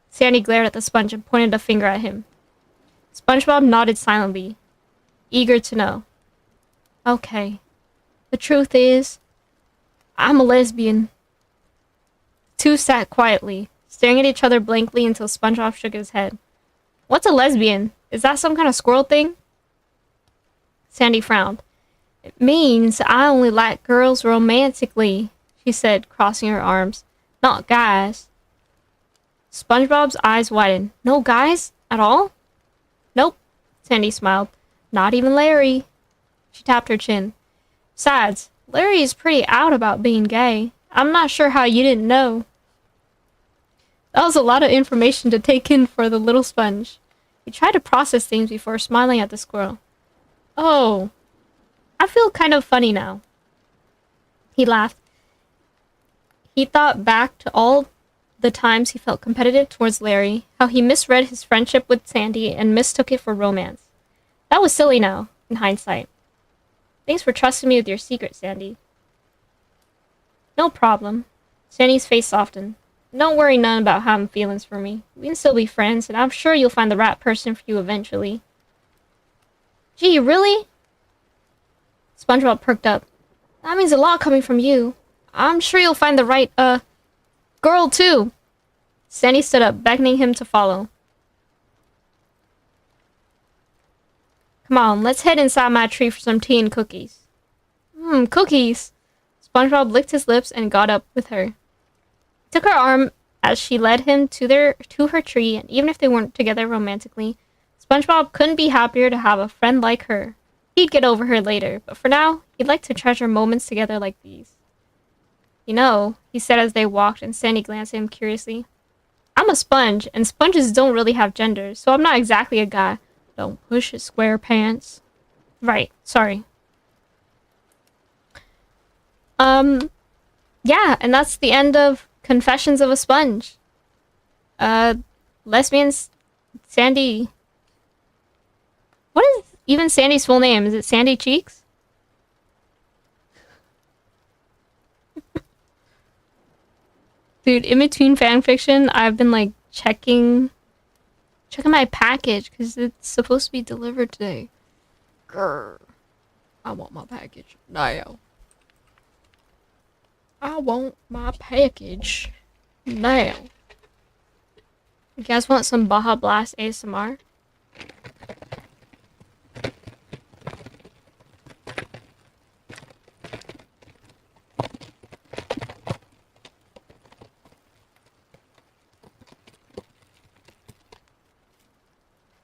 Sandy glared at the sponge and pointed a finger at him. SpongeBob nodded silently, eager to know. Okay. The truth is, I'm a lesbian. The two sat quietly, staring at each other blankly until SpongeBob shook his head. What's a lesbian? Is that some kind of squirrel thing? Sandy frowned. It means I only like girls romantically, she said, crossing her arms. Not guys. SpongeBob's eyes widened. No guys? At all? Nope, Sandy smiled. Not even Larry. She tapped her chin. Besides, Larry is pretty out about being gay. I'm not sure how you didn't know. That was a lot of information to take in for the little sponge. He tried to process things before smiling at the squirrel. Oh, I feel kind of funny now. He laughed. He thought back to all the times he felt competitive towards Larry, how he misread his friendship with Sandy and mistook it for romance. That was silly now, in hindsight. Thanks for trusting me with your secret, Sandy. No problem. Sandy's face softened. Don't worry none about having feelings for me. We can still be friends, and I'm sure you'll find the right person for you eventually. Gee, really? SpongeBob perked up. That means a lot coming from you. I'm sure you'll find the right, girl too. Sandy stood up, beckoning him to follow. Come on, let's head inside my tree for some tea and cookies. Cookies! SpongeBob licked his lips and got up with her. He took her arm as she led him to her tree, and even if they weren't together romantically, SpongeBob couldn't be happier to have a friend like her. He'd get over her later, but for now, he'd like to treasure moments together like these. You know, he said as they walked, and Sandy glanced at him curiously. I'm a sponge, and sponges don't really have gender, so I'm not exactly a guy. Don't push it, square pants. Right, sorry. Yeah, and that's the end of Confessions of a Sponge. Lesbian Sandy. What is even Sandy's full name? Is it Sandy Cheeks? Dude, in between fanfiction, I've been like checking my package because it's supposed to be delivered today. Grr. I want my package now. I want my package now. You guys want some Baja Blast ASMR?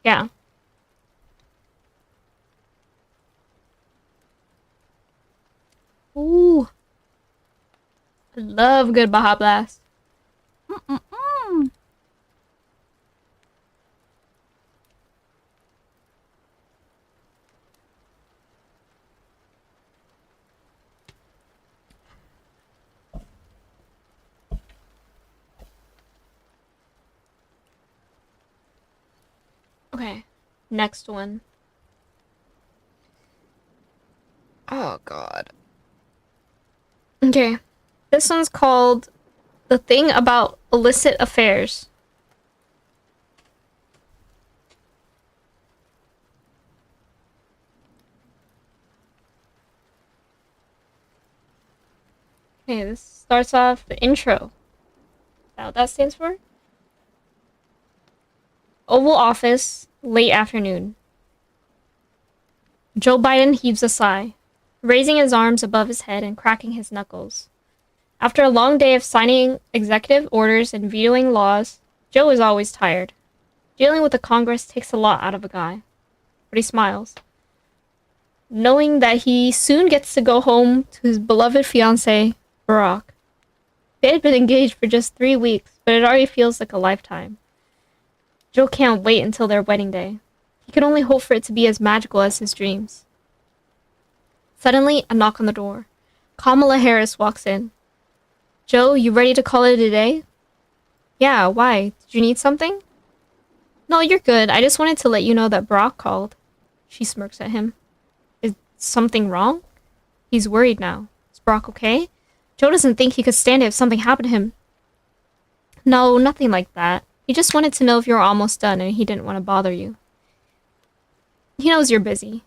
Yeah. Ooh. I love good Baja Blast. Okay, next one. Oh, God. Okay, this one's called The Thing About Illicit Affairs. Okay, this starts off the intro. Is that what that stands for? Oval Office, late afternoon. Joe Biden heaves a sigh, raising his arms above his head and cracking his knuckles. After a long day of signing executive orders and vetoing laws, Joe is always tired. Dealing with the Congress takes a lot out of a guy. But he smiles, knowing that he soon gets to go home to his beloved fiancé, Barack. They had been engaged for just 3 weeks, but it already feels like a lifetime. Joe can't wait until their wedding day. He can only hope for it to be as magical as his dreams. Suddenly, a knock on the door. Kamala Harris walks in. Joe, you ready to call it a day? Yeah, why? Did you need something? No, you're good. I just wanted to let you know that Brock called. She smirks at him. Is something wrong? He's worried now. Is Brock okay? Joe doesn't think he could stand it if something happened to him. No, nothing like that. He just wanted to know if you were almost done and he didn't want to bother you. He knows you're busy.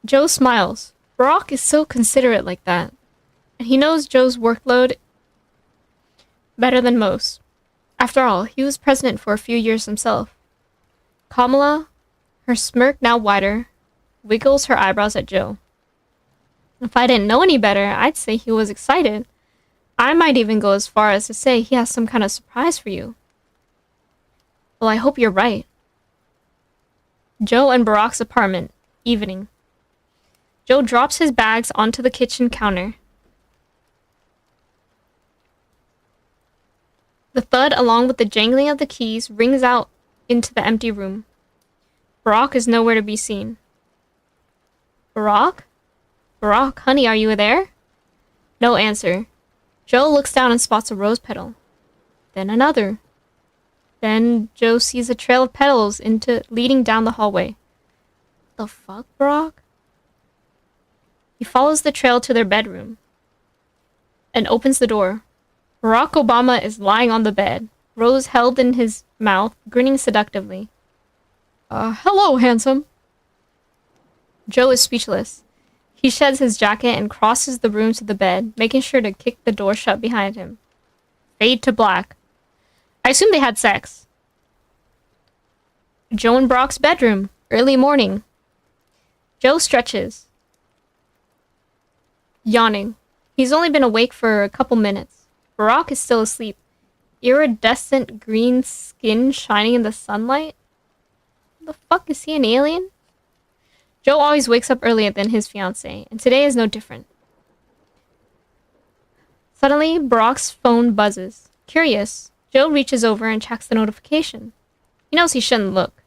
Joe smiles. Barack is so considerate like that. And he knows Joe's workload better than most. After all, he was president for a few years himself. Kamala, her smirk now wider, wiggles her eyebrows at Joe. If I didn't know any better, I'd say he was excited. I might even go as far as to say he has some kind of surprise for you. Well, I hope you're right. Joe and Barack's apartment, evening. Joe drops his bags onto the kitchen counter. The thud, along with the jangling of the keys, rings out into the empty room. Barack is nowhere to be seen. Barack? Barack, honey, are you there? No answer. Joe looks down and spots a rose petal. Then another. Then Joe sees a trail of petals leading down the hallway. The fuck, Barack? He follows the trail to their bedroom. and opens the door. Barack Obama is lying on the bed, rose held in his mouth, grinning seductively. Hello, handsome. Joe is speechless. He sheds his jacket and crosses the room to the bed, making sure to kick the door shut behind him. Fade to black. I assume they had sex. Joe and Brock's bedroom. Early morning. Joe stretches. Yawning. He's only been awake for a couple minutes. Barack is still asleep. Iridescent green skin shining in the sunlight? The fuck, is he an alien? Joe always wakes up earlier than his fiancée, and today is no different. Suddenly, Barack's phone buzzes. Curious, Joe reaches over and checks the notification. He knows he shouldn't look.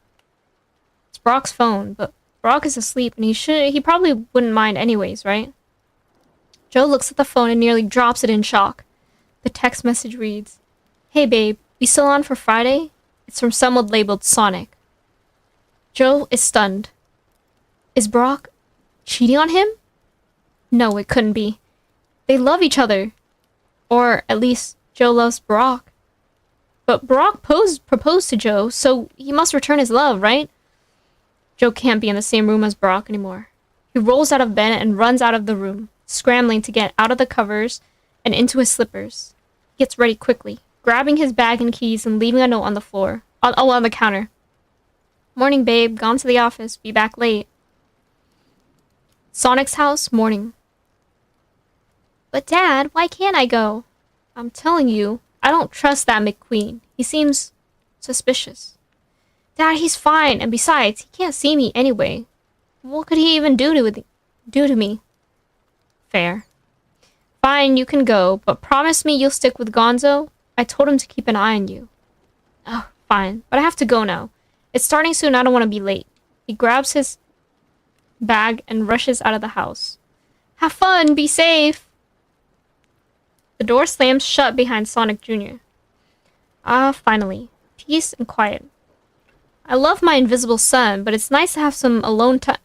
It's Barack's phone, but Barack is asleep and he probably wouldn't mind anyways, right? Joe looks at the phone and nearly drops it in shock. The text message reads, "Hey babe, we still on for Friday?" It's from someone labeled Sonic. Joe is stunned. Is Barack cheating on him? No, it couldn't be. They love each other. Or at least Joe loves Barack. But Barack proposed to Joe, so he must return his love, right? Joe can't be in the same room as Barack anymore. He rolls out of bed and runs out of the room, scrambling to get out of the covers and into his slippers. He gets ready quickly, grabbing his bag and keys and leaving a note on the floor. On the counter. Morning, babe. Gone to the office. Be back late. Sonic's house, morning. But Dad, why can't I go? I'm telling you, I don't trust that McQueen. He seems suspicious. Dad, he's fine, and besides, he can't see me anyway. What could he even do to me? Fair. Fine, you can go, but promise me you'll stick with Gonzo? I told him to keep an eye on you. Oh, fine, but I have to go now. It's starting soon, I don't want to be late. He grabs his bag and rushes out of the house. Have fun, be safe! The door slams shut behind Sonic Jr. Finally. Peace and quiet. I love my invisible son, but it's nice to have some alone time.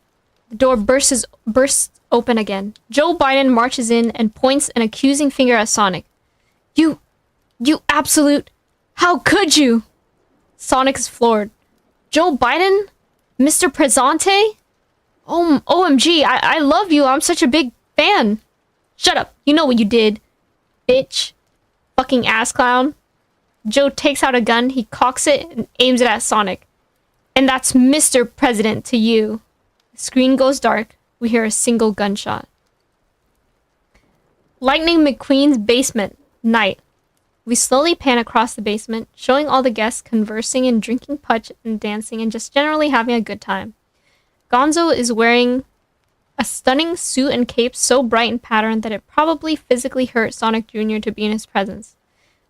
The door bursts open again. Joe Biden marches in and points an accusing finger at Sonic. You absolute... How could you? Sonic is floored. Joe Biden? Mr. Presente? Oh, OMG, I love you. I'm such a big fan. Shut up. You know what you did. Bitch. Fucking ass clown. Joe takes out a gun, he cocks it, and aims it at Sonic. And that's Mr. President to you. The screen goes dark. We hear a single gunshot. Lightning McQueen's basement. Night. We slowly pan across the basement, showing all the guests conversing and drinking punch and dancing and just generally having a good time. Gonzo is wearing a stunning suit and cape so bright and patterned that it probably physically hurt Sonic Jr. to be in his presence.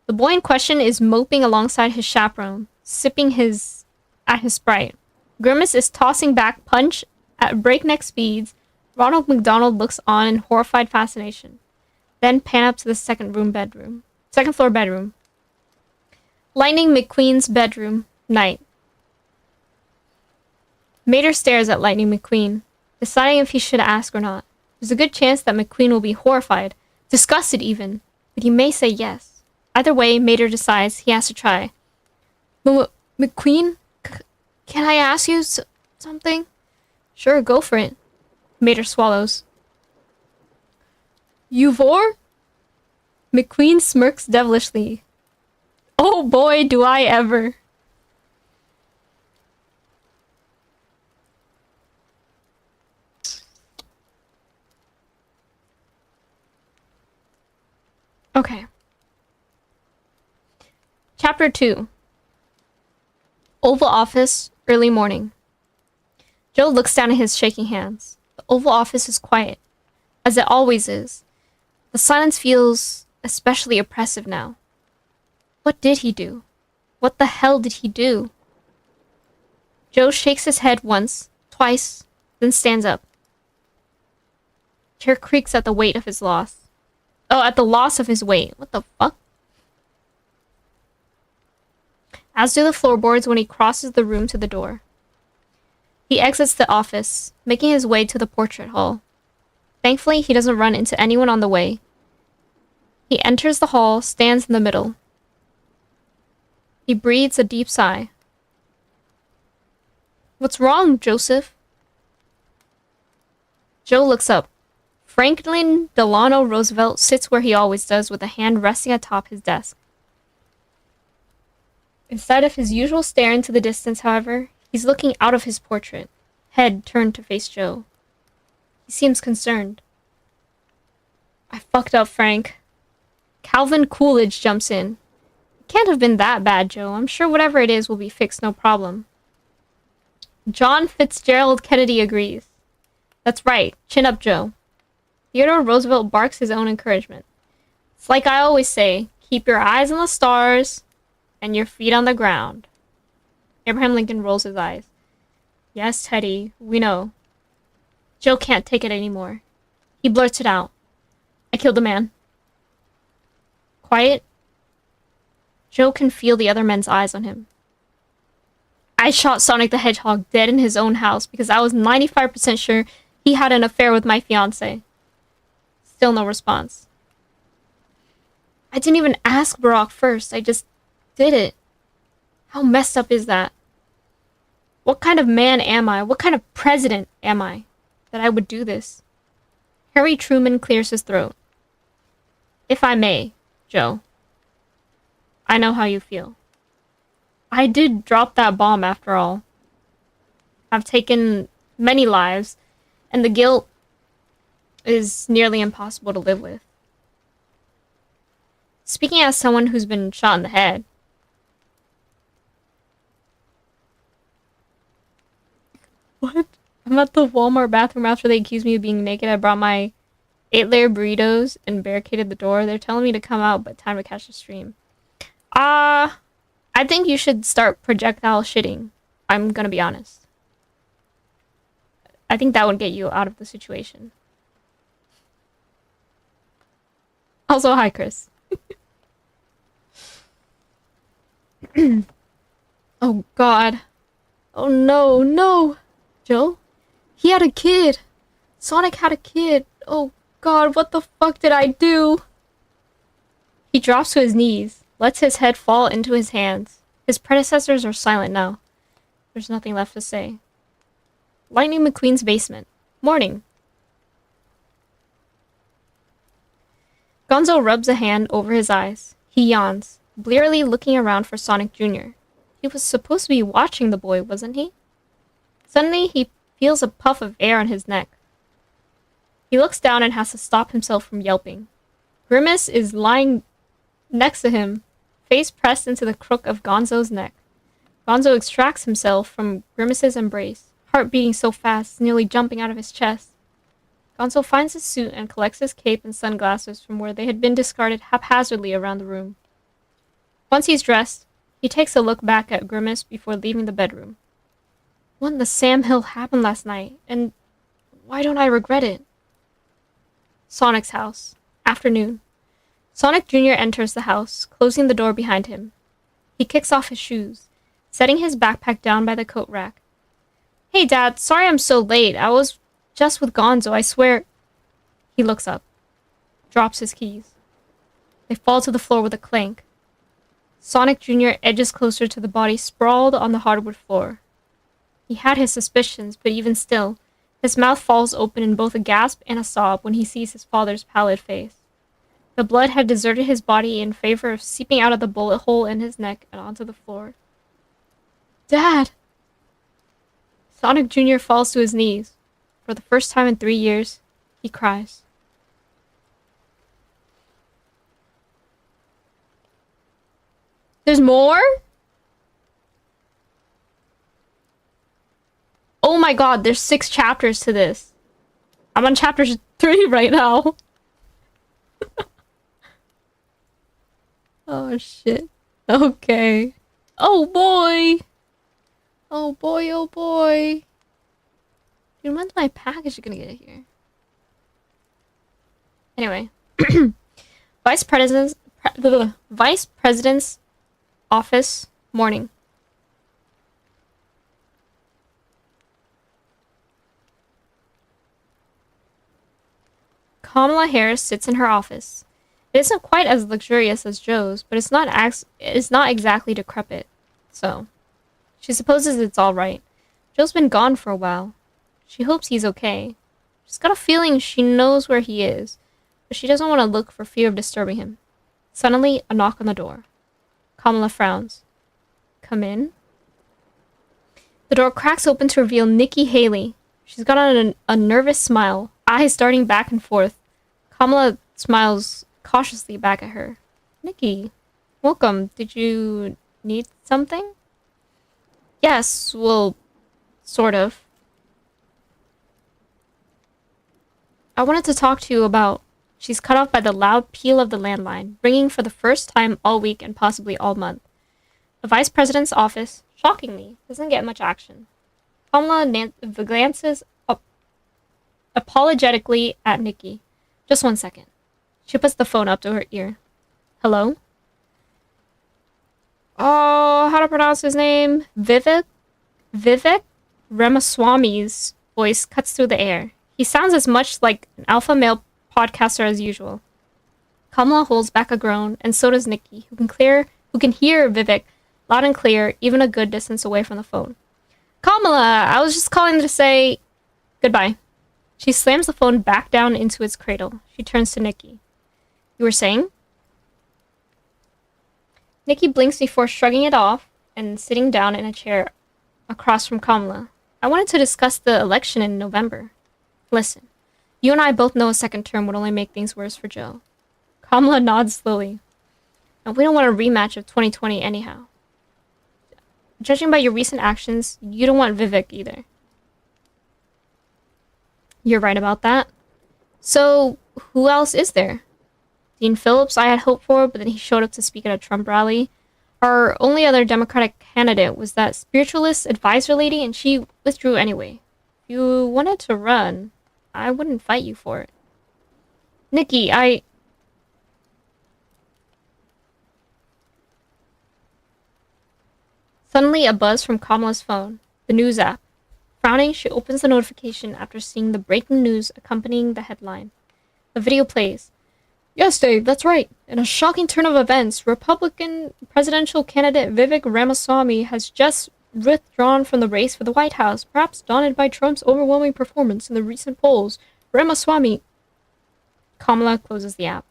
The boy in question is moping alongside his chaperone, sipping at his Sprite. Grimace is tossing back punch at breakneck speeds. Ronald McDonald looks on in horrified fascination. Then pan up to the second floor bedroom. Lightning McQueen's bedroom. Night. Mater stares at Lightning McQueen, deciding if he should ask or not. There's a good chance that McQueen will be horrified, disgusted even, but he may say yes. Either way, Mater decides he has to try. McQueen? Can I ask you something? Sure, go for it. Mater swallows. Euvor? McQueen smirks devilishly. Oh boy, do I ever. Okay. Chapter 2. Oval Office, early morning. Joe looks down at his shaking hands. The Oval Office is quiet, as it always is. The silence feels especially oppressive now. What did he do? What the hell did he do? Joe shakes his head once, twice, then stands up. Chair creaks at the weight of his loss. Oh, at the loss of his weight. What the fuck? As do the floorboards when he crosses the room to the door. He exits the office, making his way to the portrait hall. Thankfully, he doesn't run into anyone on the way. He enters the hall, stands in the middle. He breathes a deep sigh. What's wrong, Joseph? Joe looks up. Franklin Delano Roosevelt sits where he always does with a hand resting atop his desk. Instead of his usual stare into the distance, however, he's looking out of his portrait, head turned to face Joe. He seems concerned. I fucked up, Frank. Calvin Coolidge jumps in. It can't have been that bad, Joe. I'm sure whatever it is will be fixed, no problem. John Fitzgerald Kennedy agrees. That's right. Chin up, Joe. Theodore Roosevelt barks his own encouragement. It's like I always say, keep your eyes on the stars and your feet on the ground. Abraham Lincoln rolls his eyes. Yes, Teddy, we know. Joe can't take it anymore. He blurts it out. I killed a man. Quiet. Joe can feel the other men's eyes on him. I shot Sonic the Hedgehog dead in his own house because I was 95% sure he had an affair with my fiancée. Still no response. I didn't even ask Barack first. I just did it. How messed up is that? What kind of man am I? What kind of president am I that I would do this? Harry Truman clears his throat. If I may, Joe. I know how you feel. I did drop that bomb after all. I've taken many lives, and the guilt is nearly impossible to live with. Speaking as someone who's been shot in the head. What? I'm at the Walmart bathroom after they accused me of being naked. I brought my 8-layer burritos and barricaded the door. They're telling me to come out, but time to catch the stream. I think you should start projectile shitting. I'm gonna be honest. I think that would get you out of the situation. Also, hi, Chris. Oh, God. Oh, no, no. Joe? He had a kid. Sonic had a kid. Oh, God, what the fuck did I do? He drops to his knees, lets his head fall into his hands. His predecessors are silent now. There's nothing left to say. Lightning McQueen's basement. Morning. Gonzo rubs a hand over his eyes. He yawns, blearily looking around for Sonic Jr. He was supposed to be watching the boy, wasn't he? Suddenly, he feels a puff of air on his neck. He looks down and has to stop himself from yelping. Grimace is lying next to him, face pressed into the crook of Gonzo's neck. Gonzo extracts himself from Grimace's embrace, heart beating so fast, nearly jumping out of his chest. Gonzo finds his suit and collects his cape and sunglasses from where they had been discarded haphazardly around the room. Once he's dressed, he takes a look back at Grimace before leaving the bedroom. What in the Sam Hill happened last night, and why don't I regret it? Sonic's house. Afternoon. Sonic Jr. enters the house, closing the door behind him. He kicks off his shoes, setting his backpack down by the coat rack. Hey, Dad, sorry I'm so late. I was just with Gonzo, I swear. He looks up, drops his keys. They fall to the floor with a clank. Sonic Jr. edges closer to the body sprawled on the hardwood floor. He had his suspicions, but even still, his mouth falls open in both a gasp and a sob when he sees his father's pallid face. The blood had deserted his body in favor of seeping out of the bullet hole in his neck and onto the floor. Dad! Sonic Jr. falls to his knees. For the first time in 3 years, he cries. There's more? Oh my god, there's 6 chapters to this. I'm on chapter 3 right now. Oh shit. Okay. Oh boy! Oh boy, oh boy. Dude, when's my package gonna get here? Anyway. Vice President's office, morning. Kamala Harris sits in her office. It isn't quite as luxurious as Joe's, but it's not exactly decrepit. So, she supposes it's all right. Joe's been gone for a while. She hopes he's okay. She's got a feeling she knows where he is, but she doesn't want to look for fear of disturbing him. Suddenly, a knock on the door. Kamala frowns. Come in? The door cracks open to reveal Nikki Haley. She's got on a nervous smile, eyes darting back and forth. Kamala smiles cautiously back at her. Nikki, welcome. Did you need something? Yes, well, sort of. I wanted to talk to you about... She's cut off by the loud peal of the landline, ringing for the first time all week and possibly all month. The vice president's office, shockingly, doesn't get much action. Kamala glances up apologetically at Nikki. Just 1 second. She puts the phone up to her ear. Hello? Oh, how to pronounce his name? Vivek Ramaswamy's voice cuts through the air. He sounds as much like an alpha male podcaster as usual. Kamala holds back a groan, and so does Nikki, who can hear Vivek loud and clear, even a good distance away from the phone. Kamala, I was just calling to say goodbye. She slams the phone back down into its cradle. She turns to Nikki. You were saying? Nikki blinks before shrugging it off and sitting down in a chair across from Kamala. I wanted to discuss the election in November. Listen, you and I both know a second term would only make things worse for Joe. Kamala nods slowly. And we don't want a rematch of 2020 anyhow. Judging by your recent actions, you don't want Vivek either. You're right about that. So, who else is there? Dean Phillips I had hoped for, but then he showed up to speak at a Trump rally. Our only other Democratic candidate was that spiritualist advisor lady, and she withdrew anyway. If you wanted to run, I wouldn't fight you for it. Nikki, Suddenly, a buzz from Kamala's phone, the news app. Frowning, she opens the notification after seeing the breaking news accompanying the headline. The video plays. Yes, Dave, that's right. In a shocking turn of events, Republican presidential candidate Vivek Ramaswamy has just withdrawn from the race for the White House, perhaps daunted by Trump's overwhelming performance in the recent polls. Ramaswamy... Kamala closes the app.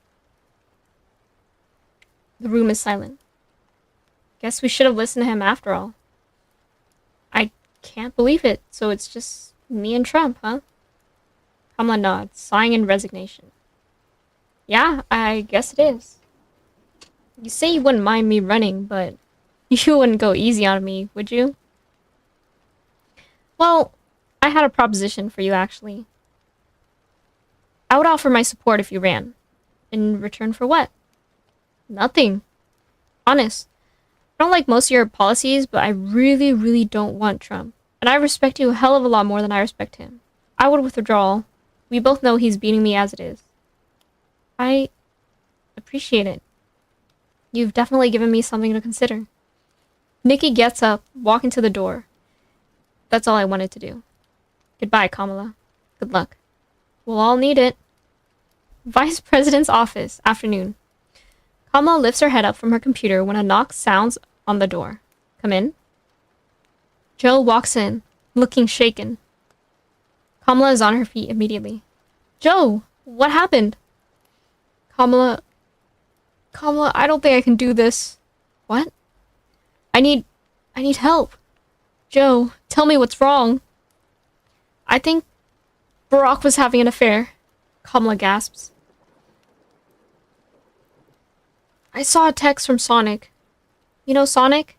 The room is silent. Guess we should have listened to him after all. I can't believe it, so it's just me and Trump, huh? Kamala nods, sighing in resignation. Yeah, I guess it is. You say you wouldn't mind me running, but you wouldn't go easy on me, would you? Well, I had a proposition for you, actually. I would offer my support if you ran. In return for what? Nothing. Honest. I don't like most of your policies, but I really, really don't want Trump. And I respect you a hell of a lot more than I respect him. I would withdraw. We both know he's beating me as it is. I appreciate it. You've definitely given me something to consider. Nikki gets up, walking to the door. That's all I wanted to do. Goodbye, Kamala. Good luck. We'll all need it. Vice President's office, afternoon. Kamala lifts her head up from her computer when a knock sounds on the door. Come in. Joe walks in, looking shaken. Kamala is on her feet immediately. Joe, what happened? Kamala, I don't think I can do this. What? I need help. Joe, tell me what's wrong. I think Barack was having an affair. Kamala gasps. I saw a text from Sonic. You know Sonic?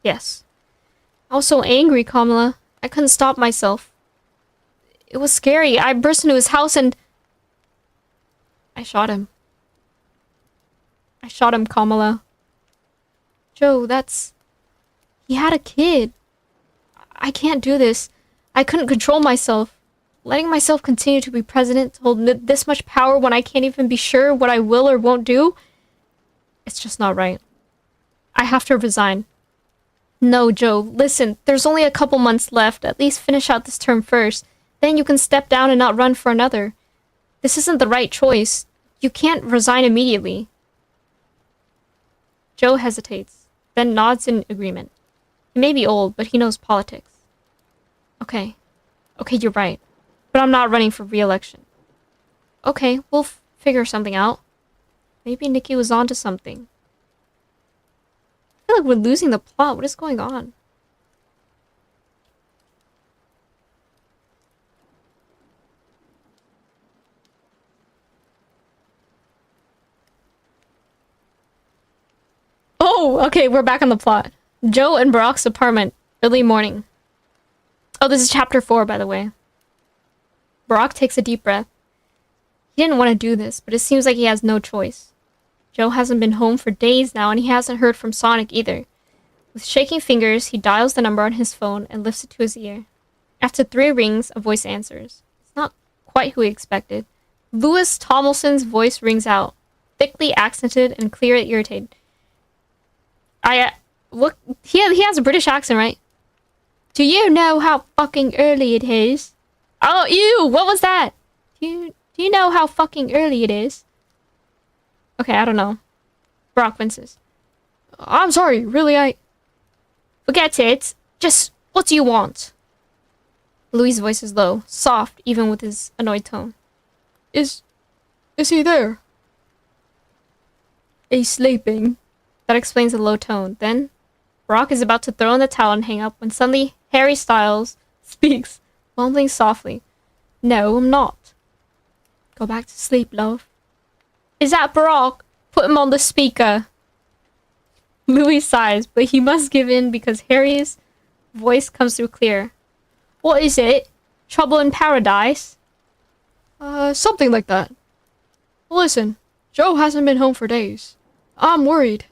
Yes. I was so angry, Kamala. I couldn't stop myself. It was scary. I burst into his house and... I shot him. Kamala. Joe, that's... He had a kid. I can't do this. I couldn't control myself. Letting myself continue to be president, to hold this much power when I can't even be sure what I will or won't do... It's just not right. I have to resign. No, Joe, listen, there's only a couple months left. At least finish out this term first. Then you can step down and not run for another. This isn't the right choice. You can't resign immediately. Joe hesitates, then nods in agreement. He may be old, but he knows politics. Okay. Okay, you're right. But I'm not running for re-election. Okay, we'll figure something out. Maybe Nikki was onto something. I feel like we're losing the plot. What is going on? Oh, okay, we're back on the plot. Joe and Barack's apartment. Early morning. Oh, this is chapter 4, by the way. Barack takes a deep breath. He didn't want to do this, but it seems like he has no choice. Joe hasn't been home for days now, and he hasn't heard from Sonic either. With shaking fingers, he dials the number on his phone and lifts it to his ear. After 3 rings, a voice answers. It's not quite who he expected. Louis Tomlinson's voice rings out, thickly accented and clear and irritated. What? He has a British accent, right? Do you know how fucking early it is? Oh, ew! What was that? Do you know how fucking early it is? Okay, I don't know. Brock winces. I'm sorry, really, Forget it. Just, what do you want? Louis' voice is low, soft, even with his annoyed tone. Is he there? He's sleeping. That explains the low tone. Then, Brock is about to throw in the towel and hang up when suddenly Harry Styles speaks, mumbling softly. No, I'm not. Go back to sleep, love. Is that Barack? Put him on the speaker. Louis sighs, but he must give in because Harry's voice comes through clear. What is it? Trouble in paradise? Something like that. Listen, Joe hasn't been home for days. I'm worried.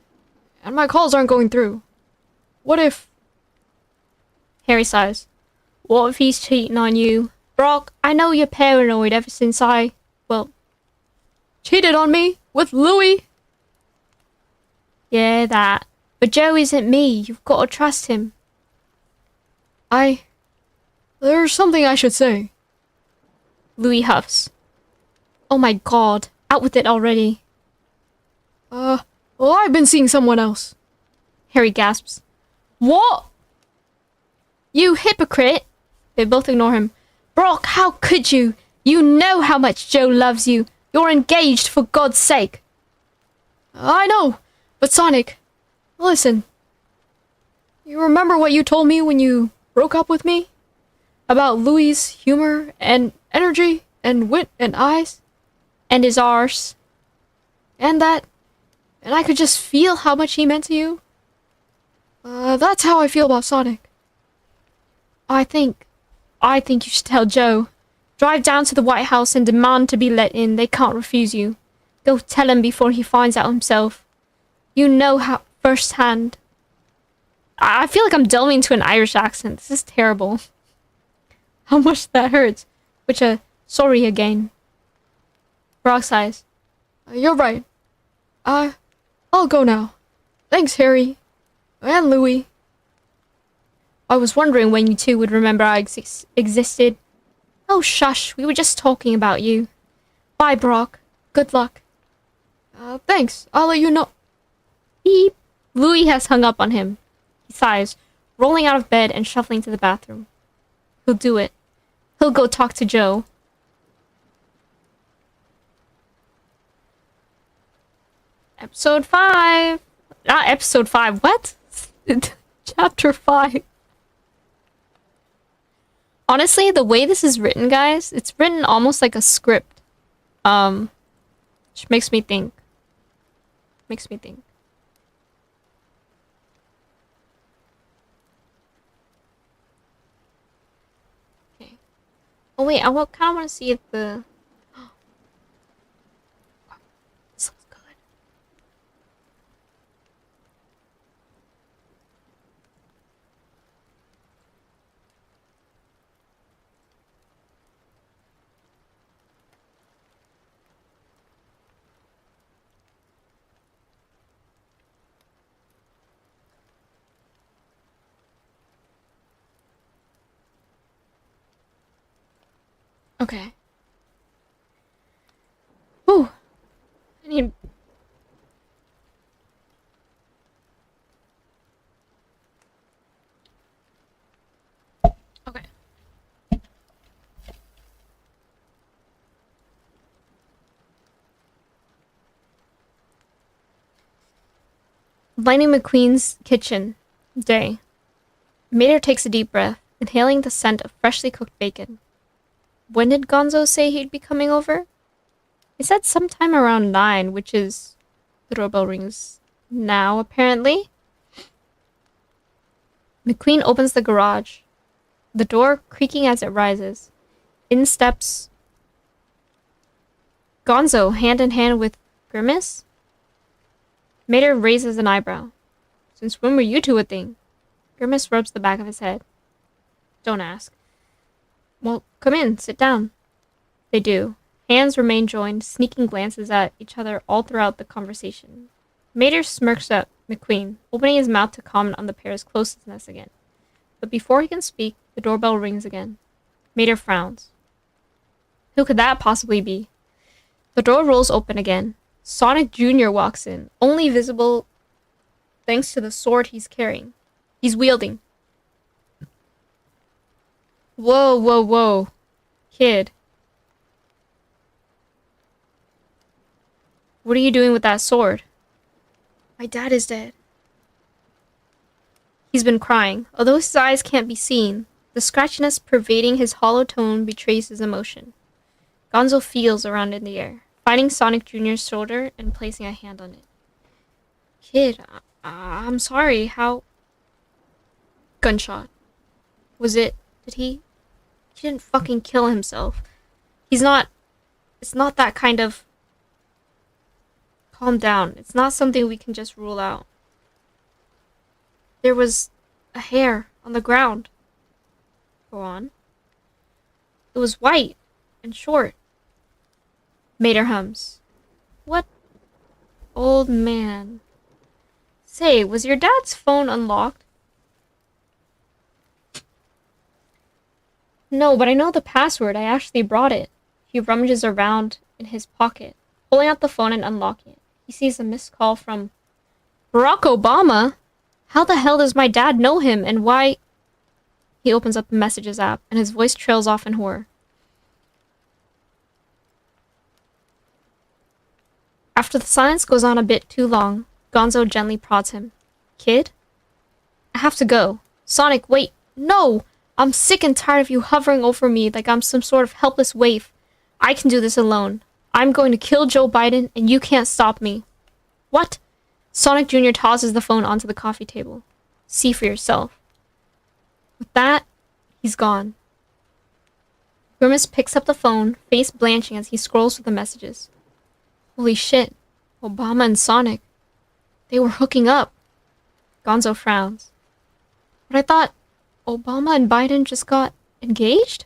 And my calls aren't going through. What if... Harry sighs. What if he's cheating on you? Brock, I know you're paranoid ever since cheated on me? With Louis? Yeah, that. But Joe isn't me. You've got to trust him. There's something I should say. Louis huffs. Oh my god. Out with it already. Well, I've been seeing someone else. Harry gasps. What? You hypocrite. They both ignore him. Brock, how could you? You know how much Joe loves you. You're engaged, for God's sake. I know, but Sonic, listen. You remember what you told me when you broke up with me? About Louis' humor and energy and wit and eyes? And his arse. And I could just feel how much he meant to you. That's how I feel about Sonic. I think you should tell Joe. Drive down to the White House and demand to be let in. They can't refuse you. Go tell him before he finds out himself. You know how firsthand. I feel like I'm delving into an Irish accent. This is terrible. How much that hurts. Which, sorry again. Brock sighs. You're right. I'll go now. Thanks, Harry. And Louis. I was wondering when you two would remember I existed. Oh, shush. We were just talking about you. Bye, Brock. Good luck. Thanks. I'll let you know. Beep. Louis has hung up on him. He sighs, rolling out of bed and shuffling to the bathroom. He'll do it. He'll go talk to Joe. Episode 5. Not episode 5. What? Chapter 5. Honestly, the way this is written, guys, it's written almost like a script. Which makes me think. Okay. Oh wait, I kind of want to see if the... This looks good. Okay. Whew. Lightning McQueen's kitchen. Day. Mater takes a deep breath, inhaling the scent of freshly cooked bacon. When did Gonzo say he'd be coming over? He said sometime around 9, which is... The doorbell rings now, apparently. McQueen opens the garage, the door creaking as it rises. In steps Gonzo, hand in hand with Grimace. Mater raises an eyebrow. Since when were you two a thing? Grimace rubs the back of his head. Don't ask. Well, come in, sit down. They do. Hands remain joined, sneaking glances at each other all throughout the conversation. Mater smirks at McQueen, opening his mouth to comment on the pair's closeness again. But before he can speak, the doorbell rings again. Mater frowns. Who could that possibly be? The door rolls open again. Sonic Jr. walks in, only visible thanks to the sword he's carrying. He's wielding. Whoa, whoa, whoa. Kid. What are you doing with that sword? My dad is dead. He's been crying. Although his eyes can't be seen, the scratchiness pervading his hollow tone betrays his emotion. Gonzo feels around in the air, finding Sonic Jr.'s shoulder and placing a hand on it. Kid, I'm sorry, how... Gunshot. Was it... Did he... He didn't fucking kill himself. He's not... It's not that kind of... Calm down. It's not something we can just rule out. There was a hair on the ground. Go on. It was white and short. Mater hums. What? Old man. Say, was your dad's phone unlocked? No, but I know the password. I actually brought it. He rummages around in his pocket, pulling out the phone and unlocking it. He sees a missed call from Barack Obama. How the hell does my dad know him, and why? He opens up the messages app, and his voice trails off in horror. After the silence goes on a bit too long, Gonzo gently prods him. Kid? I have to go. Sonic, wait. No! I'm sick and tired of you hovering over me like I'm some sort of helpless waif. I can do this alone. I'm going to kill Joe Biden, and you can't stop me. What? Sonic Jr. tosses the phone onto the coffee table. See for yourself. With that, he's gone. Grimace picks up the phone, face blanching as he scrolls through the messages. Holy shit. Obama and Sonic. They were hooking up. Gonzo frowns. But I thought Obama and Biden just got engaged?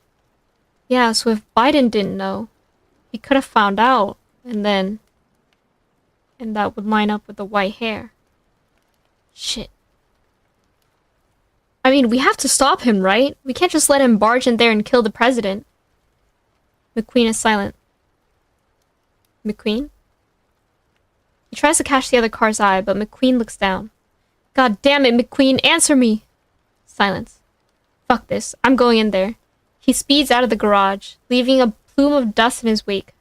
Yeah, so if Biden didn't know, he could have found out, and that would line up with the white hair. Shit. I mean, we have to stop him, right? We can't just let him barge in there and kill the president. McQueen is silent. McQueen? He tries to catch the other car's eye, but McQueen looks down. God damn it, McQueen, answer me! Silence. Fuck this, I'm going in there. He speeds out of the garage, leaving a plume of dust in his wake.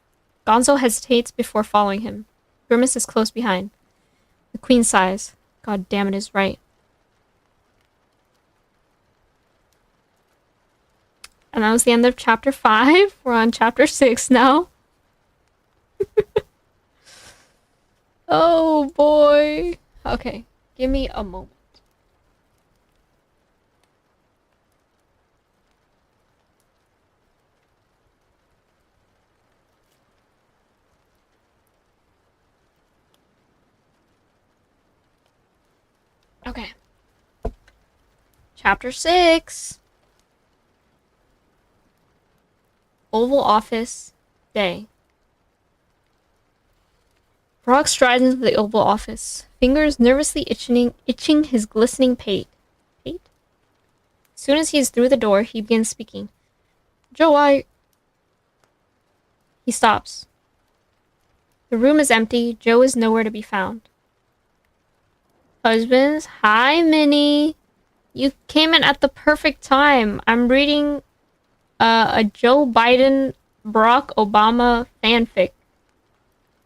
Gonzo hesitates before following him. Grimace is close behind. McQueen sighs. God damn it is right. And that was the end of chapter 5. We're on chapter 6 now. Oh boy. Okay, give me a moment. Okay. Chapter 6. Oval Office. Day. Brock strides into the Oval Office, fingers nervously itching his glistening pate. Pate? As soon as he is through the door, he begins speaking. Joe, He stops. The room is empty. Joe is nowhere to be found. Husbands, hi Minnie. You came in at the perfect time. I'm reading a Joe Biden, Barack Obama fanfic,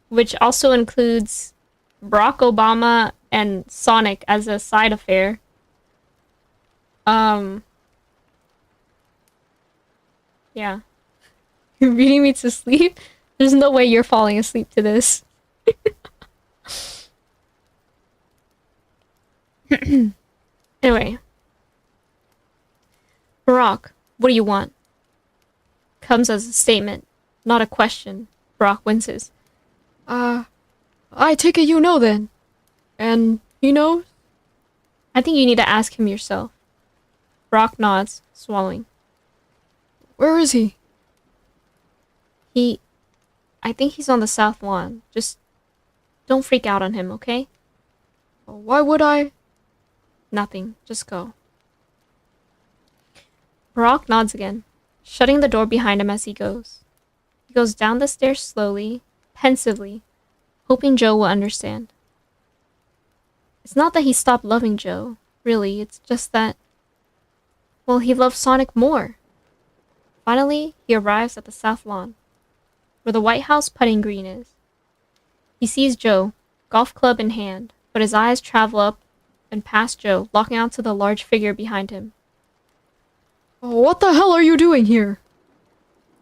which also includes Barack Obama and Sonic as a side affair. Yeah. You're reading me to sleep? There's no way you're falling asleep to this. Anyway. Barack, what do you want? Comes as a statement, not a question. Barack winces. I take it you know then. And he knows? I think you need to ask him yourself. Barack nods, swallowing. Where is he? I think he's on the south lawn. Just don't freak out on him, okay? Why would I? Nothing. Just go. Barack nods again, shutting the door behind him as he goes. He goes down the stairs slowly, pensively, hoping Joe will understand. It's not that he stopped loving Joe, really. It's just that, well, he loves Sonic more. Finally, he arrives at the south lawn, where the White House putting green is. He sees Joe, golf club in hand, but his eyes travel up and past Joe, locking onto the large figure behind him. What the hell are you doing here?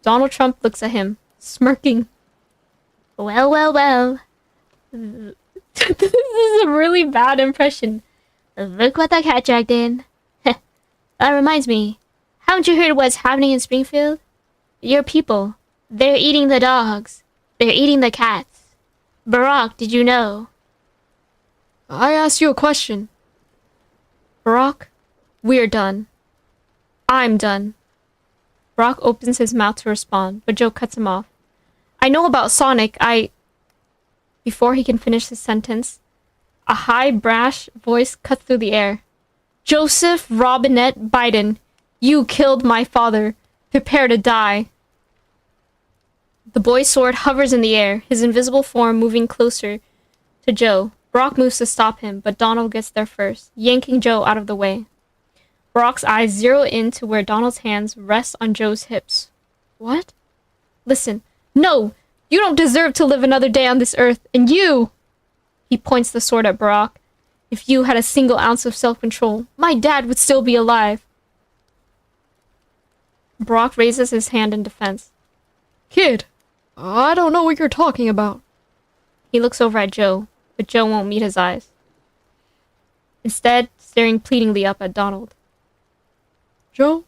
Donald Trump looks at him, smirking. Well. This is a really bad impression. Look what the cat dragged in. That reminds me. Haven't you heard what's happening in Springfield? Your people. They're eating the dogs. They're eating the cats. Barack, did you know? I asked you a question. Barack, we're done. I'm done. Barack opens his mouth to respond, but Joe cuts him off. I know about Sonic, Before he can finish his sentence, a high, brash voice cuts through the air. Joseph Robinette Biden, you killed my father. Prepare to die. The boy's sword hovers in the air, his invisible form moving closer to Joe. Barack moves to stop him, but Donald gets there first, yanking Joe out of the way. Barack's eyes zero in to where Donald's hands rest on Joe's hips. What? Listen. No! You don't deserve to live another day on this earth, and you! He points the sword at Barack. If you had a single ounce of self-control, my dad would still be alive. Barack raises his hand in defense. Kid, I don't know what you're talking about. He looks over at Joe, but Joe won't meet his eyes. Instead, staring pleadingly up at Donald. Joe?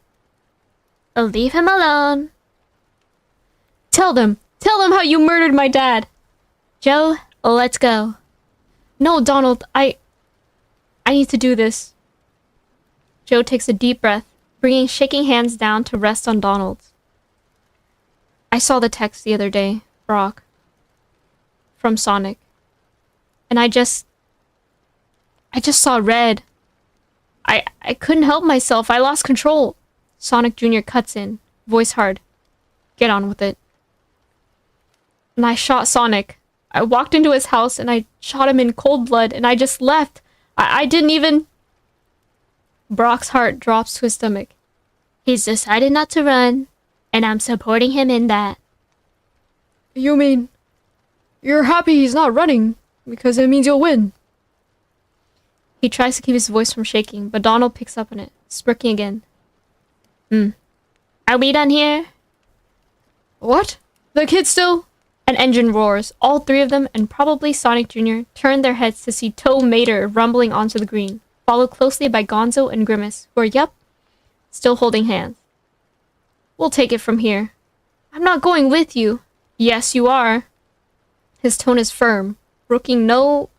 Leave him alone. Tell them how you murdered my dad. Joe, let's go. No, Donald, I need to do this. Joe takes a deep breath, bringing shaking hands down to rest on Donald's. I saw the text the other day, Barack. From Sonic. And I just saw red. I couldn't help myself. I lost control. Sonic Jr. cuts in, voice hard. Get on with it. And I shot Sonic. I walked into his house and I shot him in cold blood and I just left. I didn't even... Brock's heart drops to his stomach. He's decided not to run, and I'm supporting him in that. You mean... You're happy he's not running, because it means you'll win. He tries to keep his voice from shaking, but Donald picks up on it, smirking again. Are we done here? What? The kid still... An engine roars. All three of them, and probably Sonic Jr., turn their heads to see Tow Mater rumbling onto the green, followed closely by Gonzo and Grimace, who are, still holding hands. We'll take it from here. I'm not going with you. Yes, you are. His tone is firm, brooking no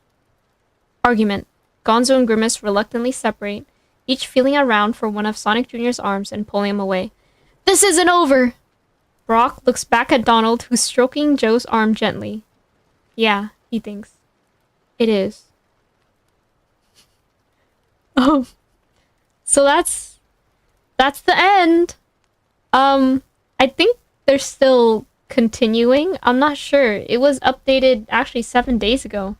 argument. Gonzo and Grimace reluctantly separate, each feeling around for one of Sonic Jr.'s arms and pulling him away. This isn't over! Brock looks back at Donald, who's stroking Joe's arm gently. Yeah, he thinks. It is. Oh. So that's the end. I think they're still continuing. I'm not sure. It was updated actually 7 days ago.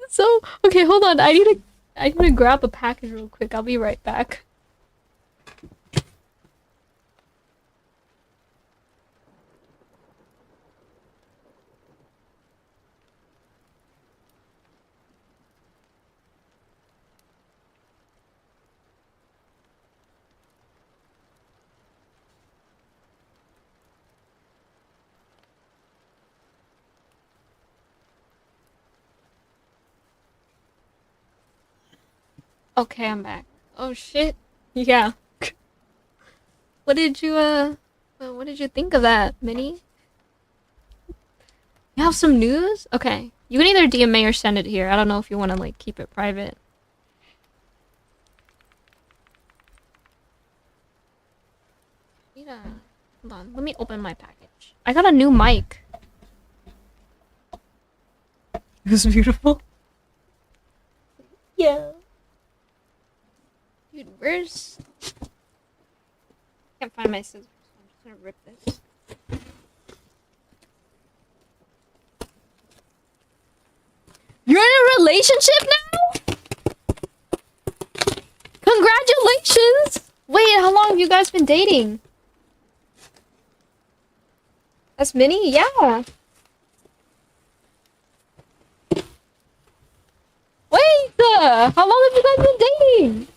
So, okay, hold on. I need to grab a package real quick. I'll be right back. Okay, I'm back. Oh shit. Yeah. What did you what did you think of that, Minnie? You have some news? Okay. You can either DMA or send it here. I don't know if you want to like keep it private. Hold on. Let me open my package. I got a new mic. It was beautiful. Yeah. Dude, where's... Can't find my scissors. I'm just gonna rip this. You're in a relationship now? Congratulations! Wait, how long have you guys been dating? That's Minnie? Yeah. Wait, how long have you guys been dating?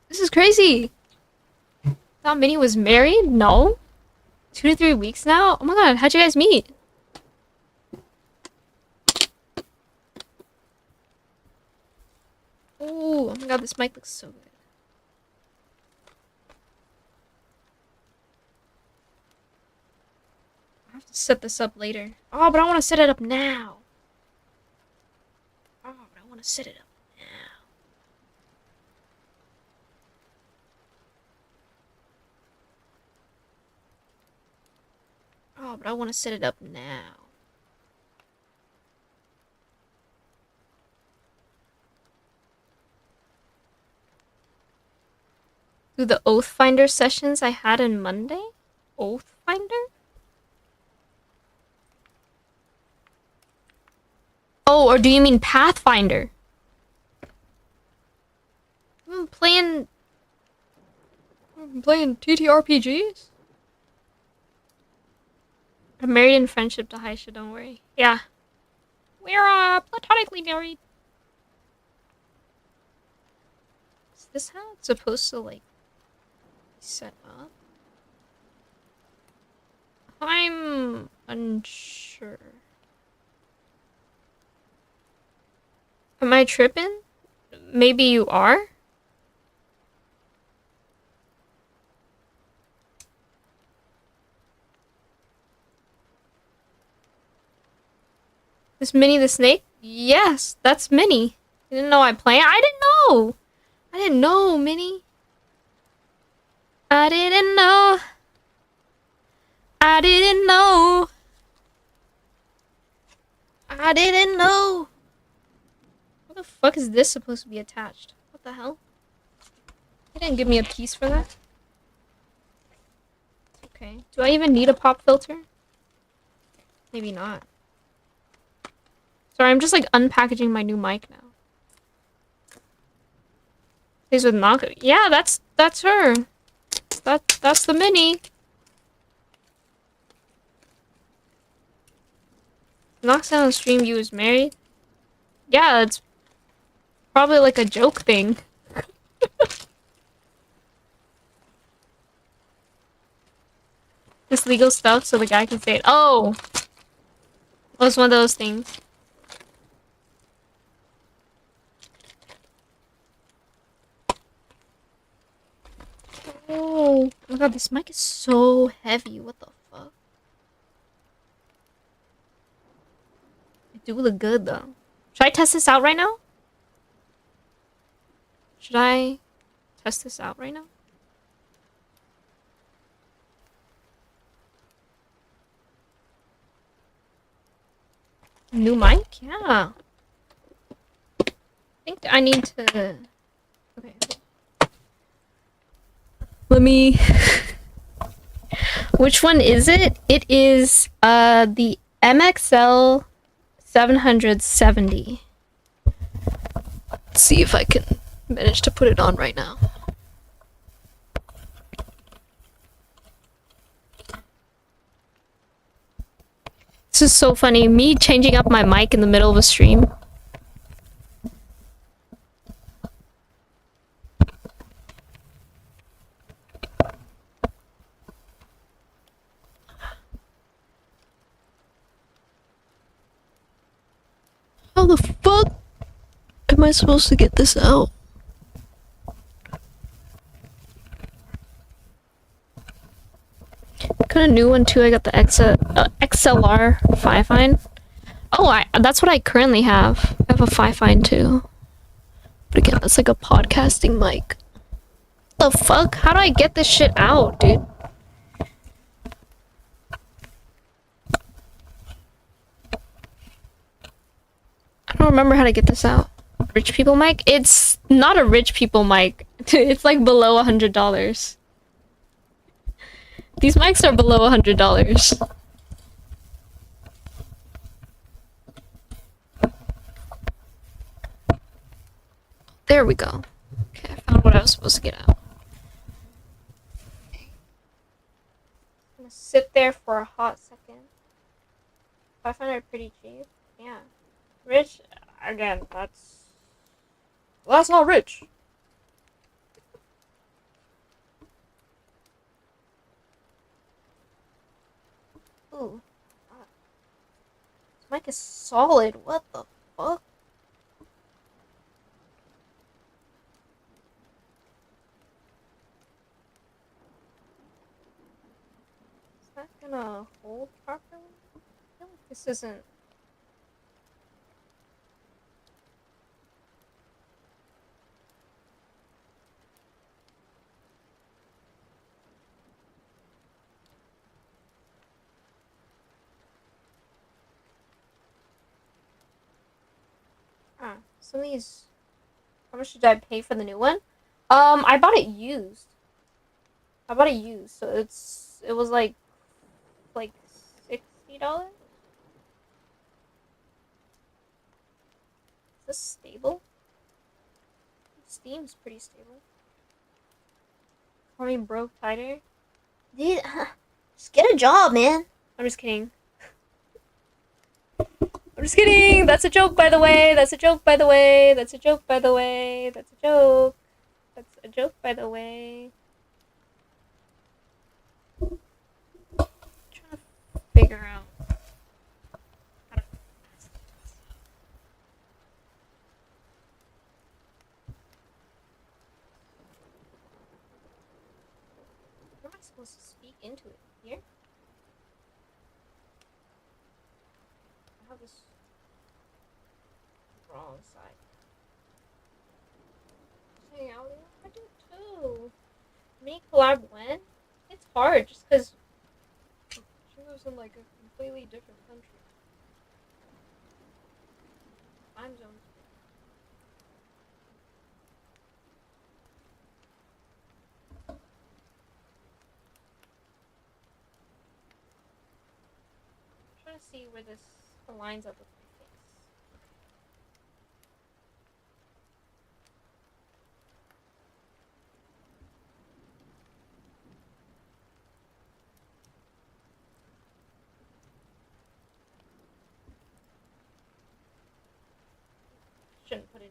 This is crazy. Thought Minnie was married? No. 2 to 3 weeks now? Oh my god, how'd you guys meet? Oh my god, this mic looks so good. I have to set this up later. Oh, but I want to set it up now. Oh, but I want to set it up now. Oh, but I want to set it up now. Do the Oathfinder sessions I had on Monday? Oathfinder? Oh, or do you mean Pathfinder? I'm playing TTRPGs? I'm married in friendship to Haishe, don't worry. Yeah. We're platonically married. Is this how it's supposed to like be set up? I'm unsure. Am I tripping? Maybe you are? Is Minnie the snake? Yes, that's Minnie. You didn't know I play? I didn't know! I didn't know, Minnie. I didn't know. I didn't know. I didn't know. What the fuck is this supposed to be attached? What the hell? They didn't give me a piece for that. Okay. Do I even need a pop filter? Maybe not. Sorry, I'm just like unpackaging my new mic now. These with knock. Yeah, that's her. That's the Minnie. Knocks down the stream you was married. Yeah, it's probably like a joke thing. This legal stuff so the guy can say it. Oh! It was one of those things. Oh my god, this mic is so heavy. What the fuck? It do look good though. Should I test this out right now? Should I test this out right now? New mic? Yeah. I think I need to... Okay. Let me... Which one is it? It is the MXL 770. Let's see if I can manage to put it on right now. This is so funny. Me changing up my mic in the middle of a stream. the fuck am I supposed to get this out? Got a new one too. I got the XLR 5-fine. Oh, that's what I currently have. I have a 5-fine too. But again, that's like a podcasting mic. The fuck? How do I get this shit out, dude? I don't remember how to get this out. Rich people mic? It's not a rich people mic. It's like below $100. These mics are below $100. There we go. Okay, I found what I was supposed to get out. I'm gonna sit there for a hot second. I find it pretty cheap. Yeah. Rich, again, that's not rich. Ooh. This mic is solid. What the fuck? Is that gonna hold properly? I feel like this isn't. Some of these. How much did I pay for the new one? I bought it used. So it was like $60. Is this stable? Steam's pretty stable. Call me broke tighter. Dude, just get a job, man. I'm just kidding. I'm just kidding. That's a joke, by the way. That's a joke, by the way. That's a joke, by the way. That's a joke. That's a joke, by the way. I'm trying to figure out how to. Where am I supposed to speak into it? Here? I have this wrong side. Hey, I do too. Me collab when? It's hard just because she lives in like a completely different country. Time zones. I'm trying to see where this aligns up with my face. Shouldn't put it in.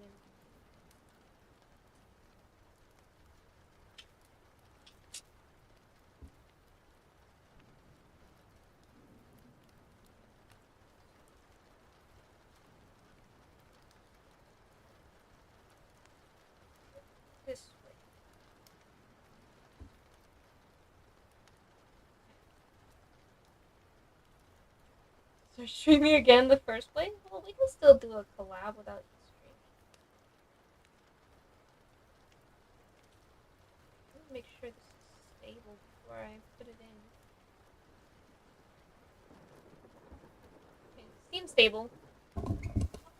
This way. So streaming again in the first place? Well, we can still do a collab without you streaming. Let me make sure this is stable before I put it in. Okay, it seems stable.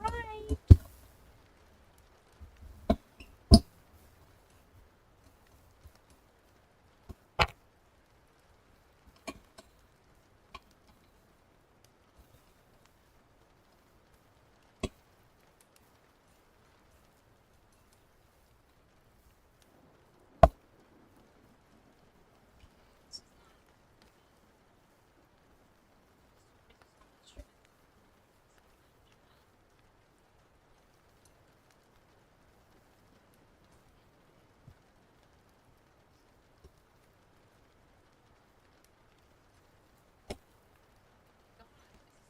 Alright.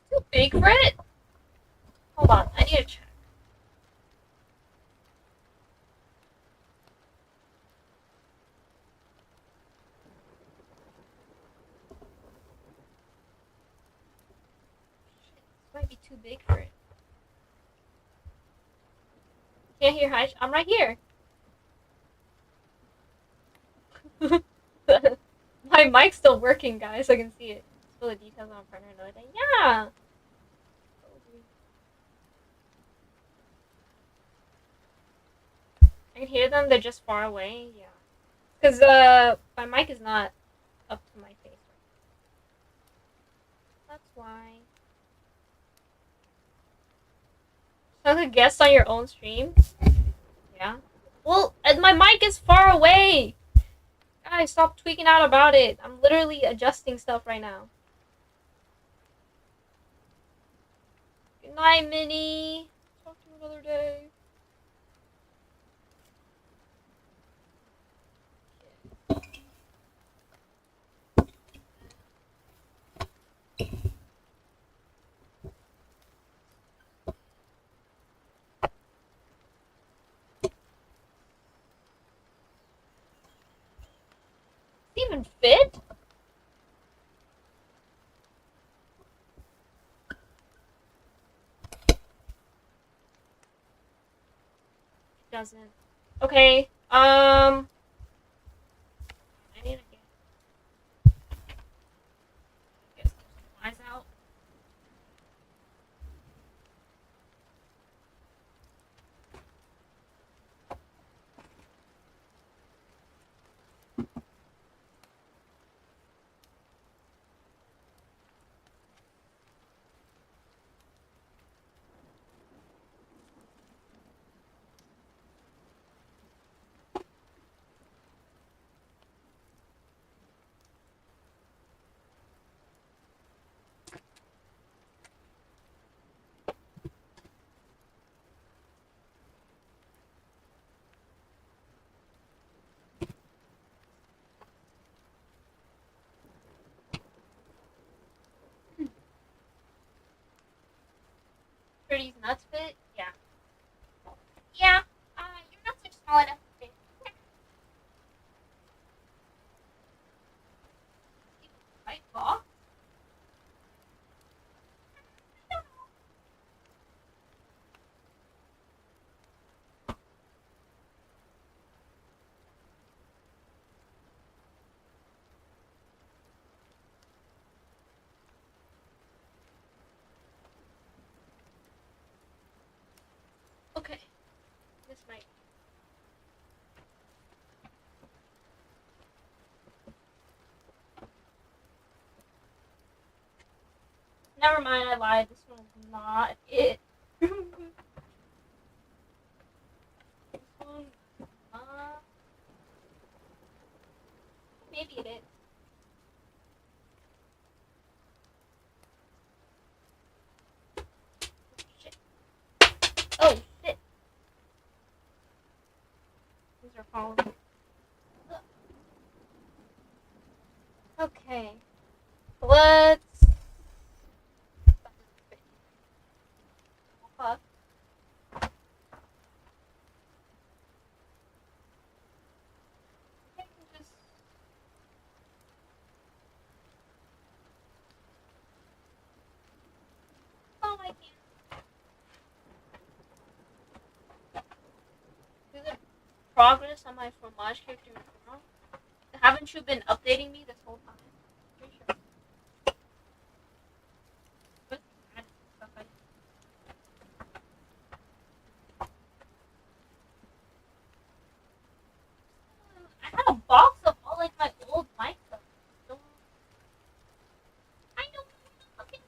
Too big for it? Hold on. I need to check. This might be too big for it. Can't hear Haishe. I'm right here. My mic's still working, guys. I can see it. Spill the details on partner another day. Yeah. I can hear them. They're just far away. Yeah. Because my mic is not up to my face. That's why. So the guest on your own stream? Yeah. Well, my mic is far away. Guys, stop tweaking out about it. I'm literally adjusting stuff right now. Good night, Minnie. Talk to you another day. Even fit? It doesn't. Okay. I need to get some supplies out. Pretty's nuts fit? Yeah. Yeah. Your nuts are small enough to fit. Right, box? Okay. This might. Never mind, I lied. This one's not it. This one, maybe it is. Shit. Oh, shit. These are falling. Okay. Let's. Fuck. I can just. Oh, I can't. Do the progress on my fromage character now? Haven't you been updating me this whole time? Pretty sure. What's that stuff I had a box of all like my old mic stuff. I know fucking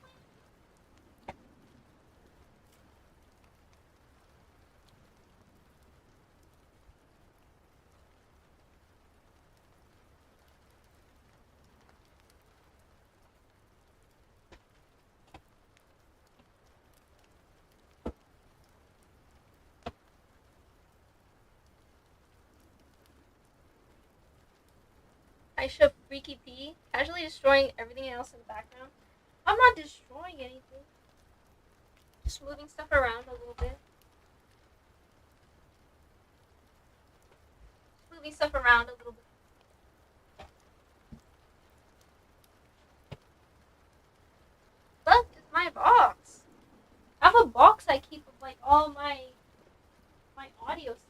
Haishe Freaky P, casually destroying everything else in the background. I'm not destroying anything. Just moving stuff around a little bit. Moving stuff around a little bit. Look, it's my box. I have a box I keep of like all my audio stuff.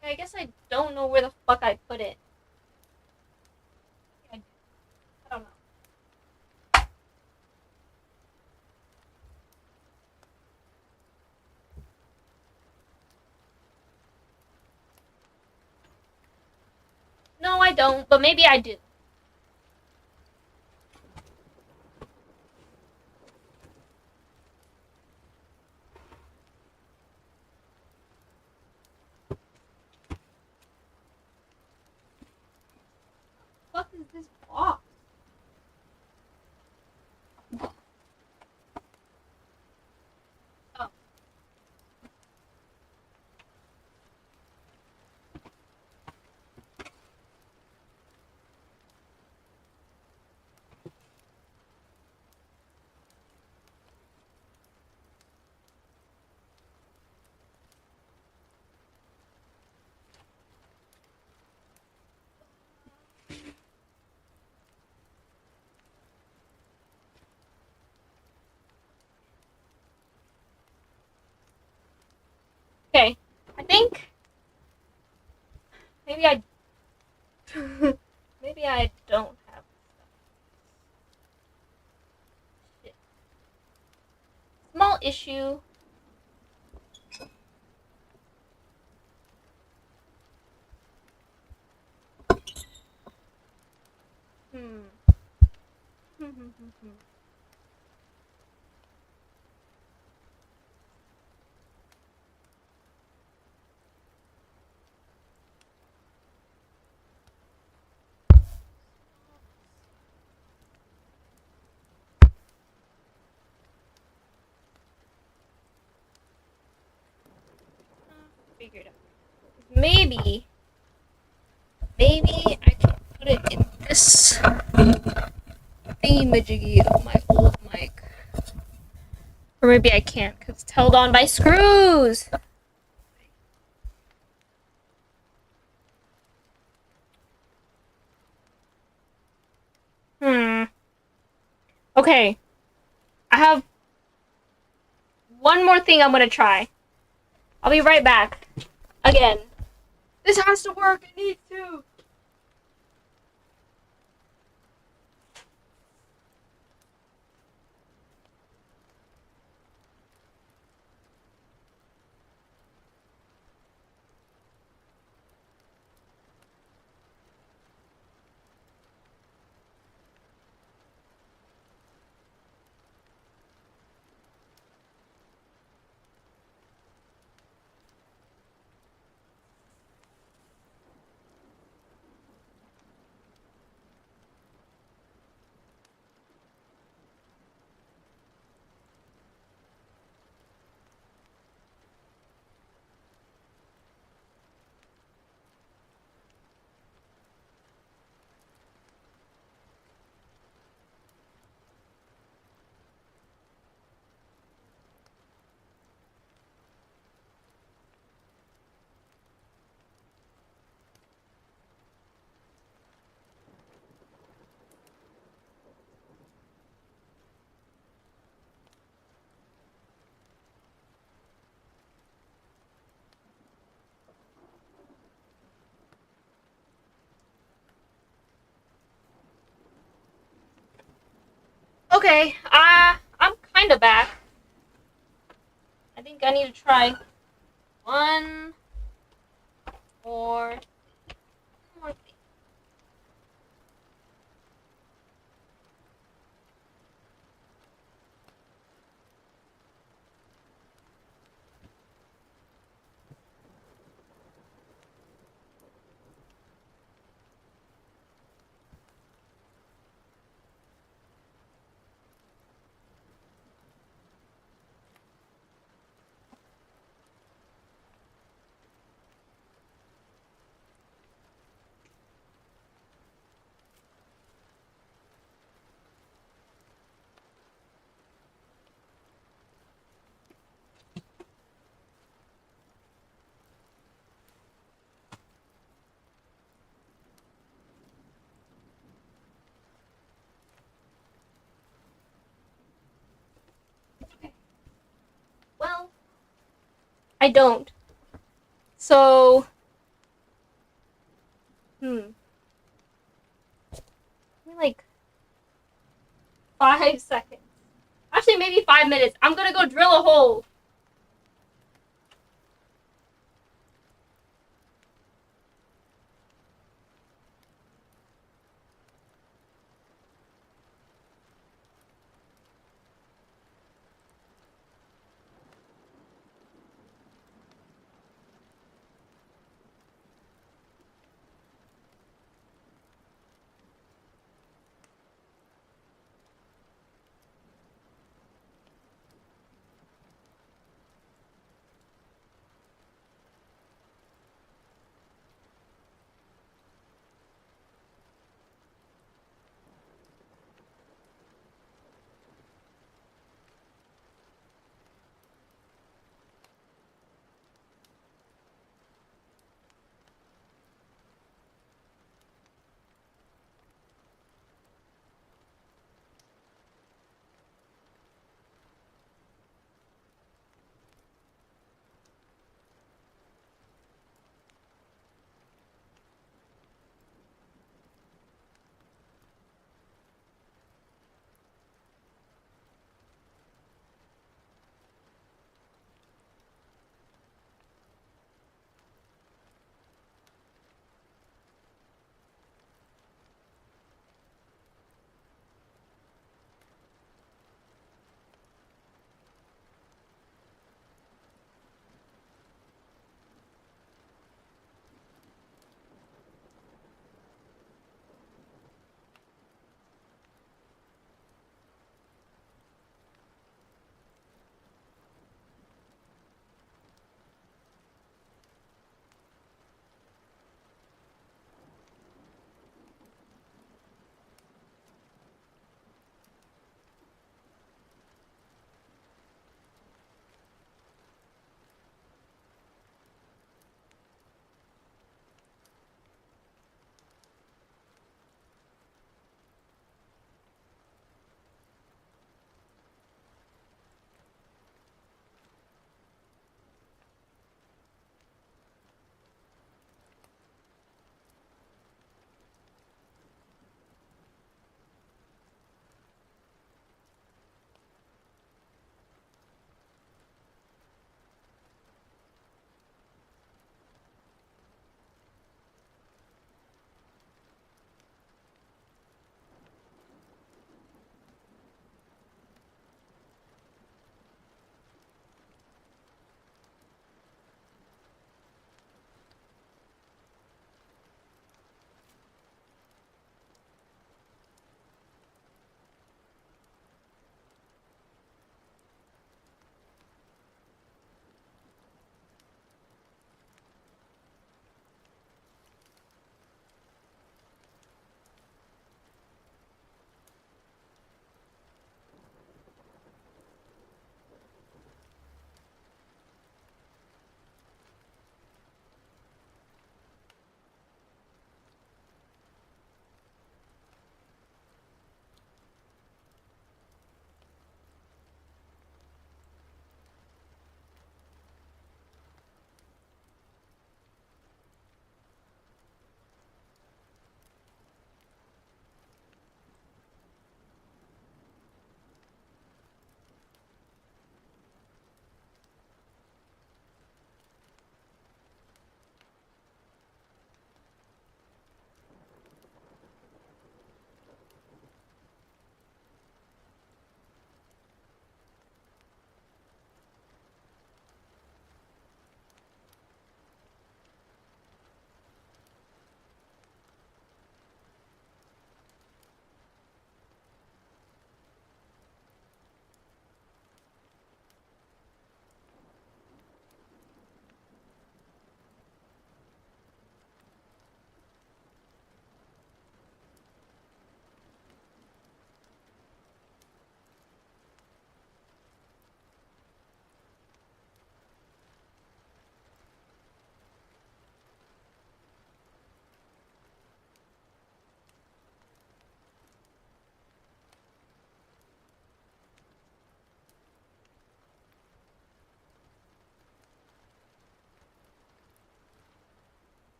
I guess I don't know where the fuck I put it. I don't know. No, I don't, but maybe I do. What is this box? Oh. Okay, I think maybe I maybe I don't have shit. Small issue. Figured out. Maybe I can put it in this thingamajiggy of my old mic. Or maybe I can't because it's held on by screws. Okay. I have one more thing I'm gonna try. I'll be right back. Again. This has to work. It needs to. Okay, I'm kind of back. I think I need to try one more thing. Well, I don't. So, maybe like 5 seconds. Actually, maybe 5 minutes. I'm gonna go drill a hole.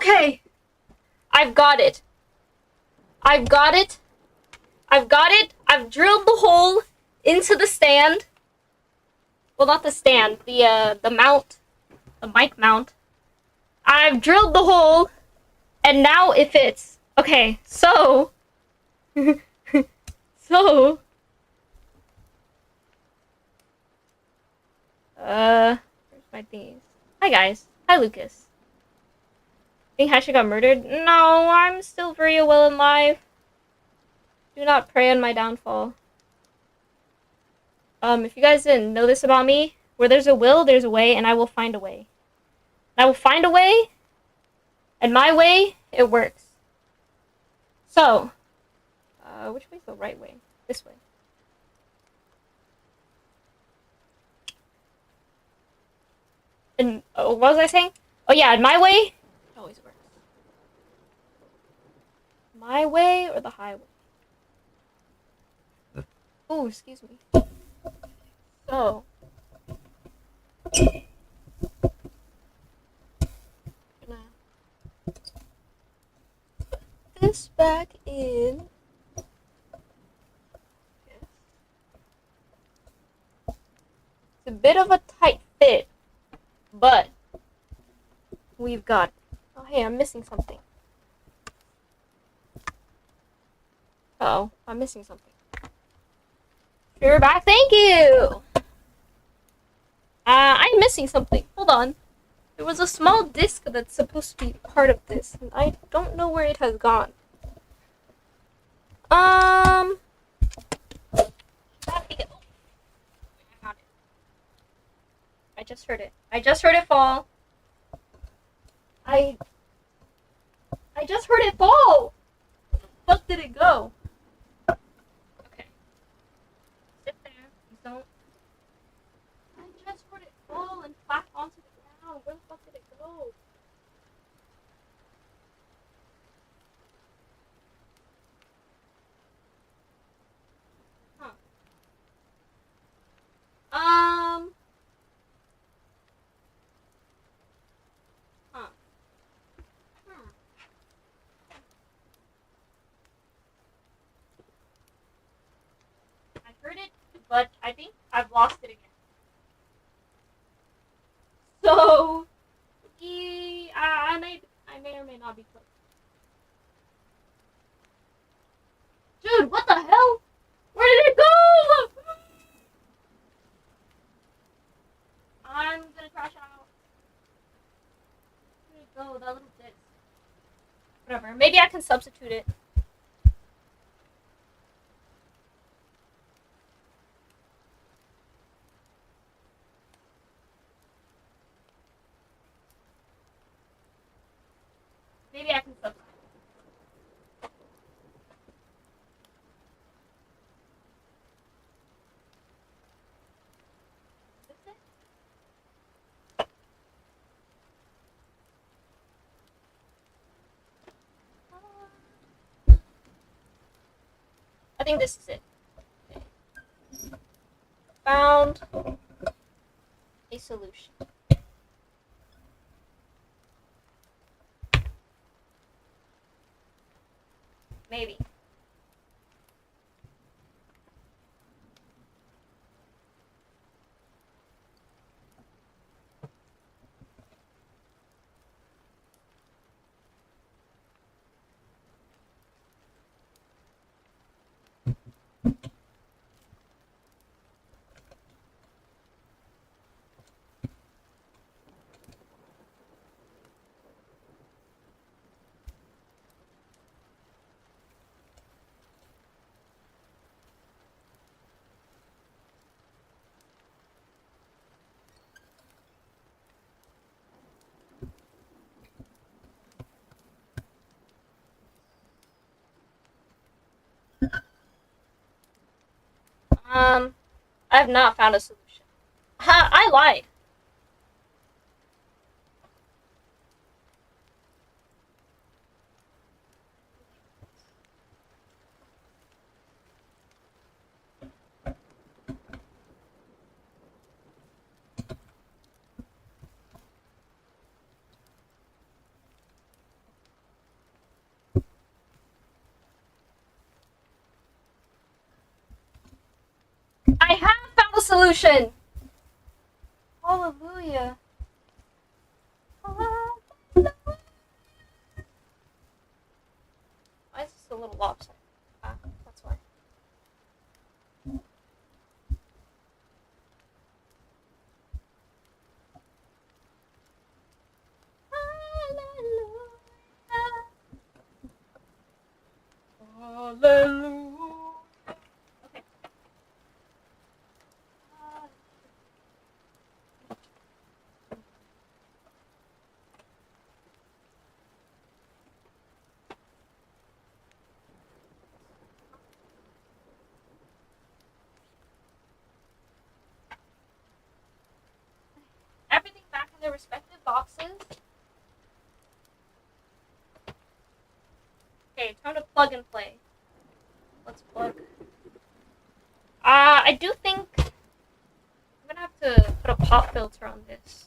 Okay. I've got it. I've got it. I've got it. I've drilled the hole into the stand. Well, not the stand. The mount. The mic mount. I've drilled the hole. And now it fits. Okay, so... so... Where's my thingies? Hi, guys. Hi, Lucas. Think Haishe got murdered? No, I'm still very well alive. Do not prey on my downfall. If you guys didn't know this about me, where there's a will, there's a way, and I will find a way. I will find a way, and my way, it works. So, which way's the right way? This way. And what was I saying? Oh yeah, my way, it always works. My way or the highway? Oh, excuse me. So, gonna put this back in. It's a bit of a tight fit, but we've got it. Oh, hey, I'm missing something. Uh-oh, I'm missing something. You're back, thank you! I'm missing something. Hold on. There was a small disc that's supposed to be part of this, and I don't know where it has gone. I just heard it. I just heard it fall. I just heard it fall! Where the fuck did it go? Okay. Sit there. Don't. I just heard it fall and flap onto the ground. Where the fuck did it go? Huh. Huh. I heard it, but I think I've lost it again. So, I may or may not be close. Dude, what the hell? Where did it go? I'm gonna crash out. Where did it go? That little disc. Whatever. Maybe I can substitute it. Maybe I can substitute. Is this it? I think this is it. Okay. Found a solution. Maybe. I have not found a solution. Ha, I lied. I have found a solution! Hallelujah. Why is this a little lopsided? Ah, that's why. Hallelujah. Okay. Everything back in their respective boxes. Okay, time to plug and play. Let's plug. I do think I'm gonna have to put a pop filter on this.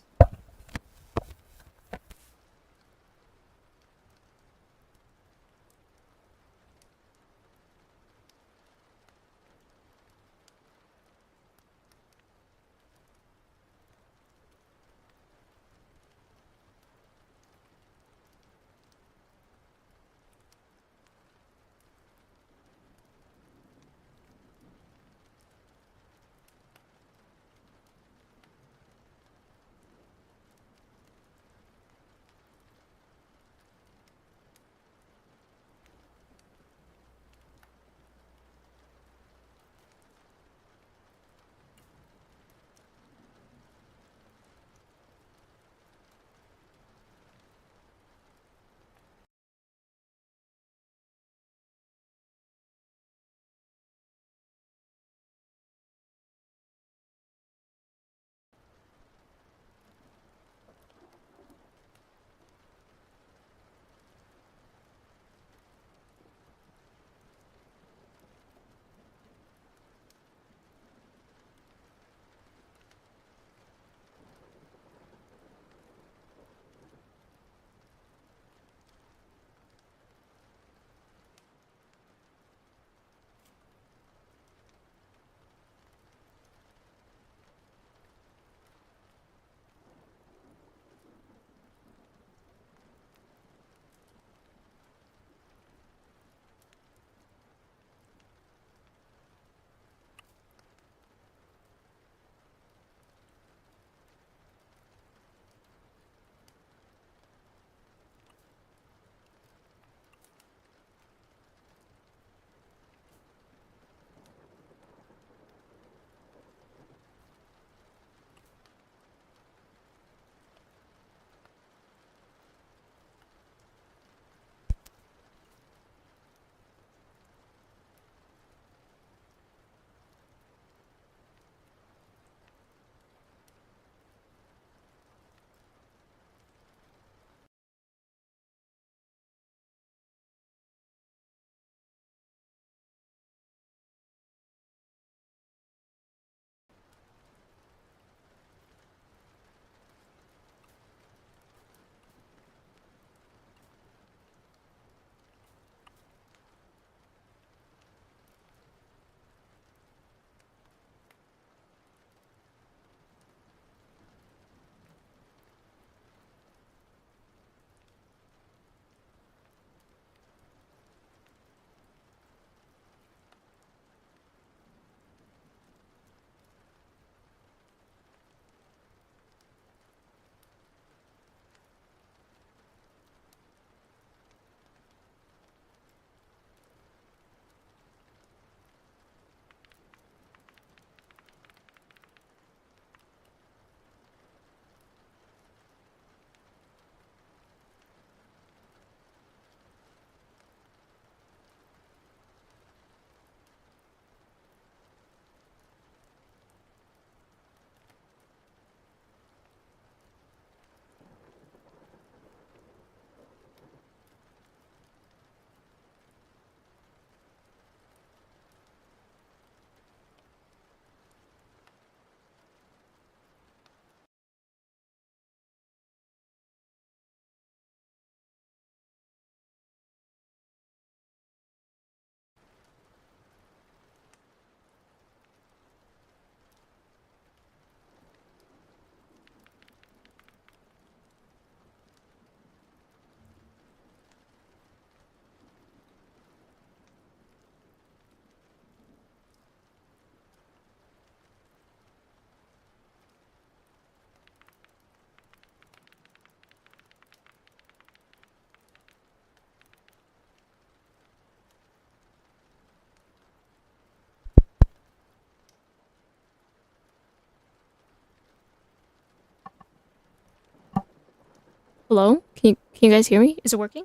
Hello? Can you guys hear me? Is it working?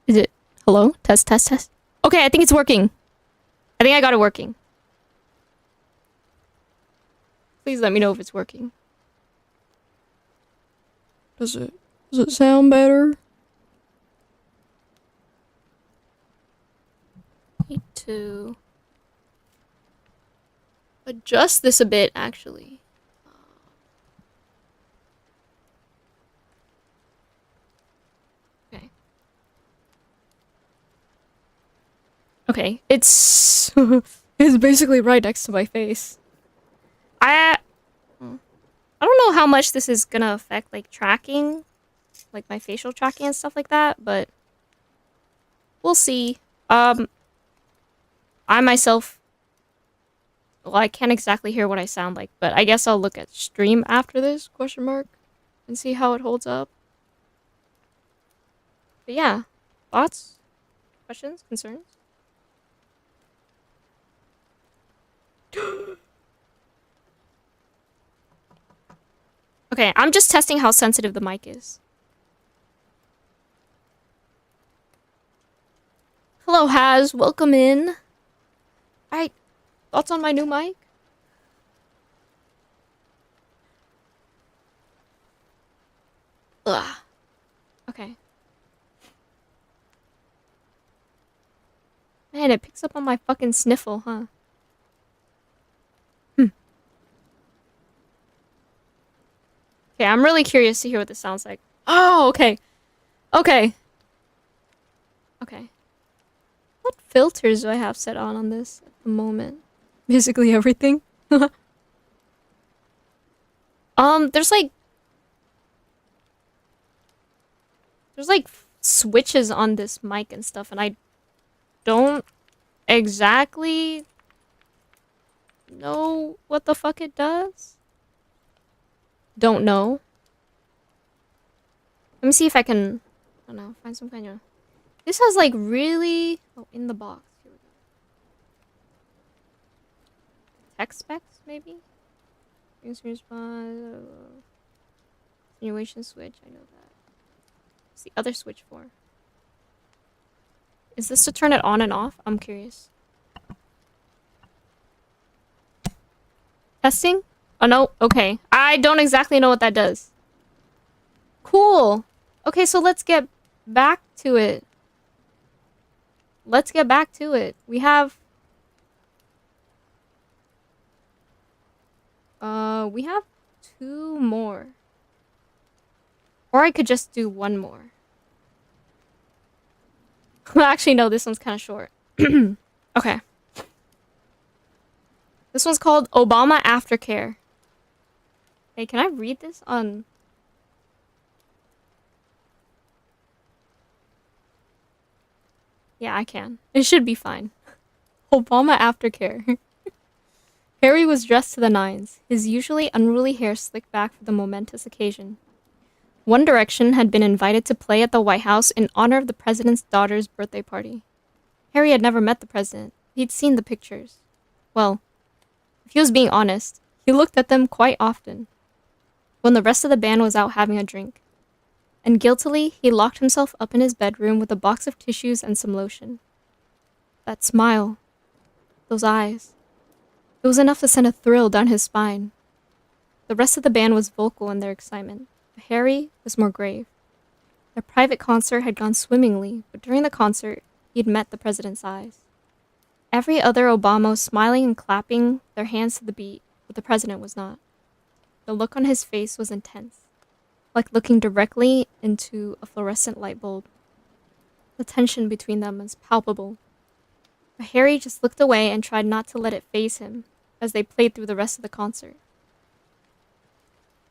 Is it... Hello? Test, test, test. Okay, I think it's working. I think I got it working. Please let me know if it's working. Does it sound better? Need to adjust this a bit, actually. Okay. Okay, it's it's basically right next to my face. I don't know how much this is gonna affect like tracking, like my facial tracking and stuff like that, but we'll see. I myself, well, I can't exactly hear what I sound like, but I guess I'll look at stream after this, question mark, and see how it holds up. But yeah, thoughts, questions, concerns? Okay, I'm just testing how sensitive the mic is. Hello, Haz. Welcome in. Alright, thoughts on my new mic? Ugh. Okay. Man, it picks up on my fucking sniffle, huh? Okay, I'm really curious to hear what this sounds like. Oh, okay. Okay. Okay. What filters do I have set on this at the moment? Basically everything. There's like switches on this mic and stuff, and I don't exactly know what the fuck it does. Don't know. Let me see if I can, I don't know, find some kind of... This has like really... Oh, in the box. Here we go. Text specs, maybe? Instant response. Continuation switch, I know that. What's the other switch for? Is this to turn it on and off? I'm curious. Testing? Oh no, okay. I don't exactly know what that does. Cool. Okay, so let's get back to it. Let's get back to it. We have... we have 2 more. Or I could just do 1 more. Actually, no, this one's kind of short. Okay. This one's called Obama Aftercare. Hey, can I read this on... Yeah, I can. It should be fine. Obama Aftercare. Harry was dressed to the nines, his usually unruly hair slicked back for the momentous occasion. One Direction had been invited to play at the White House in honor of the president's daughter's birthday party. Harry had never met the president. He'd seen the pictures. Well, if he was being honest, he looked at them quite often, when the rest of the band was out having a drink. And guiltily, he locked himself up in his bedroom with a box of tissues and some lotion. That smile. Those eyes. It was enough to send a thrill down his spine. The rest of the band was vocal in their excitement, but Harry was more grave. Their private concert had gone swimmingly, but during the concert, he'd met the president's eyes. Every other Obama was smiling and clapping their hands to the beat, but the president was not. The look on his face was intense, like looking directly into a fluorescent light bulb. The tension between them was palpable. But Harry just looked away and tried not to let it faze him as they played through the rest of the concert.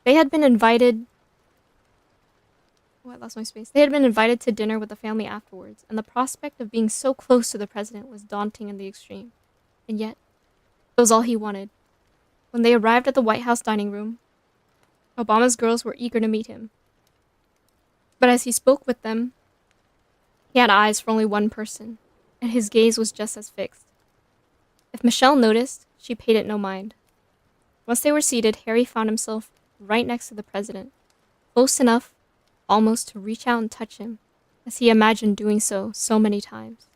They had been invited... Oh, I lost my space. They had been invited to dinner with the family afterwards, and the prospect of being so close to the president was daunting in the extreme. And yet, it was all he wanted. When they arrived at the White House dining room, Obama's girls were eager to meet him. But as he spoke with them, he had eyes for only one person, and his gaze was just as fixed. If Michelle noticed, she paid it no mind. Once they were seated, Harry found himself right next to the president, close enough almost to reach out and touch him, as he imagined doing so many times.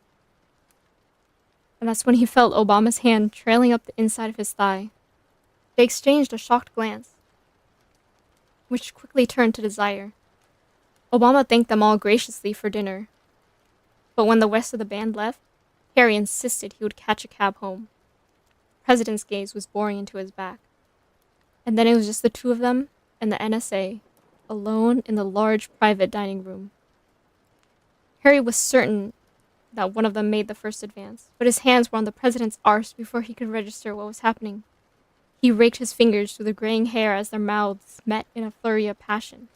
And that's when he felt Obama's hand trailing up the inside of his thigh. They exchanged a shocked glance, which quickly turned to desire. Obama thanked them all graciously for dinner. But when the rest of the band left, Harry insisted he would catch a cab home. The president's gaze was boring into his back. And then it was just the two of them and the NSA, alone in the large private dining room. Harry was certain that one of them made the first advance, but his hands were on the president's arse before he could register what was happening. He raked his fingers through the graying hair as their mouths met in a flurry of passion.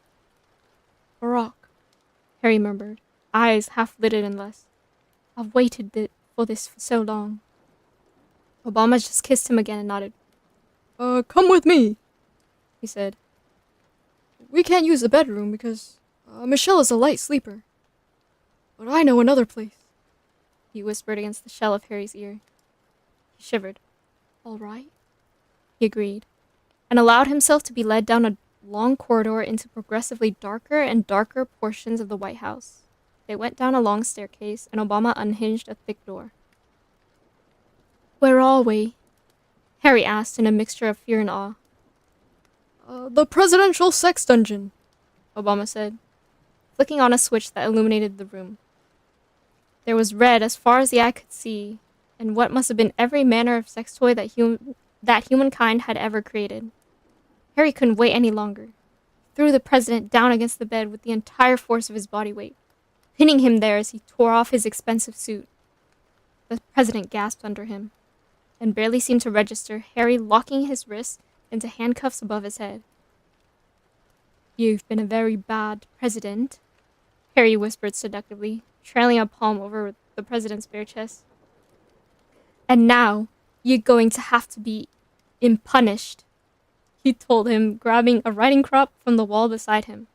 Barack, Harry murmured, eyes half lidded and less. I've waited for this for so long. Obama just kissed him again and nodded. Come with me, he said. We can't use the bedroom because Michelle is a light sleeper. But I know another place, he whispered against the shell of Harry's ear. He shivered. All right, he agreed, and allowed himself to be led down a long corridor into progressively darker and darker portions of the White House. They went down a long staircase, and Obama unhinged a thick door. Where are we? Harry asked in a mixture of fear and awe. The presidential sex dungeon, Obama said, flicking on a switch that illuminated the room. There was red as far as the eye could see, and what must have been every manner of sex toy that humankind had ever created. Harry couldn't wait any longer. He threw the president down against the bed with the entire force of his body weight, pinning him there as he tore off his expensive suit. The president gasped under him, and barely seemed to register Harry locking his wrists into handcuffs above his head. You've been a very bad president, Harry whispered seductively, trailing a palm over the president's bare chest. And now, you're going to have to be impunished, he told him, grabbing a writing crop from the wall beside him.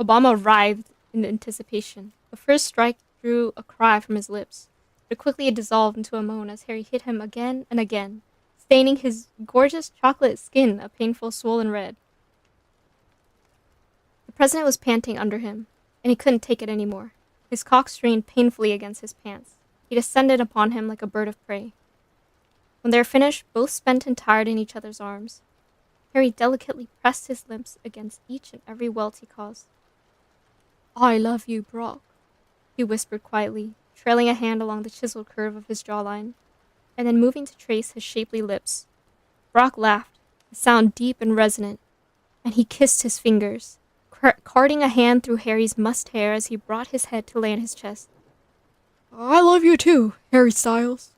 Obama writhed in anticipation. The first strike drew a cry from his lips, but quickly it dissolved into a moan as Harry hit him again and again, staining his gorgeous chocolate skin a painful swollen red. The president was panting under him, and he couldn't take it anymore. His cock strained painfully against his pants. He descended upon him like a bird of prey. When they were finished, both spent and tired in each other's arms, Harry delicately pressed his lips against each and every welt he caused. I love you, Brock, he whispered quietly, trailing a hand along the chiseled curve of his jawline, and then moving to trace his shapely lips. Brock laughed, a sound deep and resonant, and he kissed his fingers, carting a hand through Harry's mussed hair as he brought his head to lay on his chest. I love you too, Harry Styles.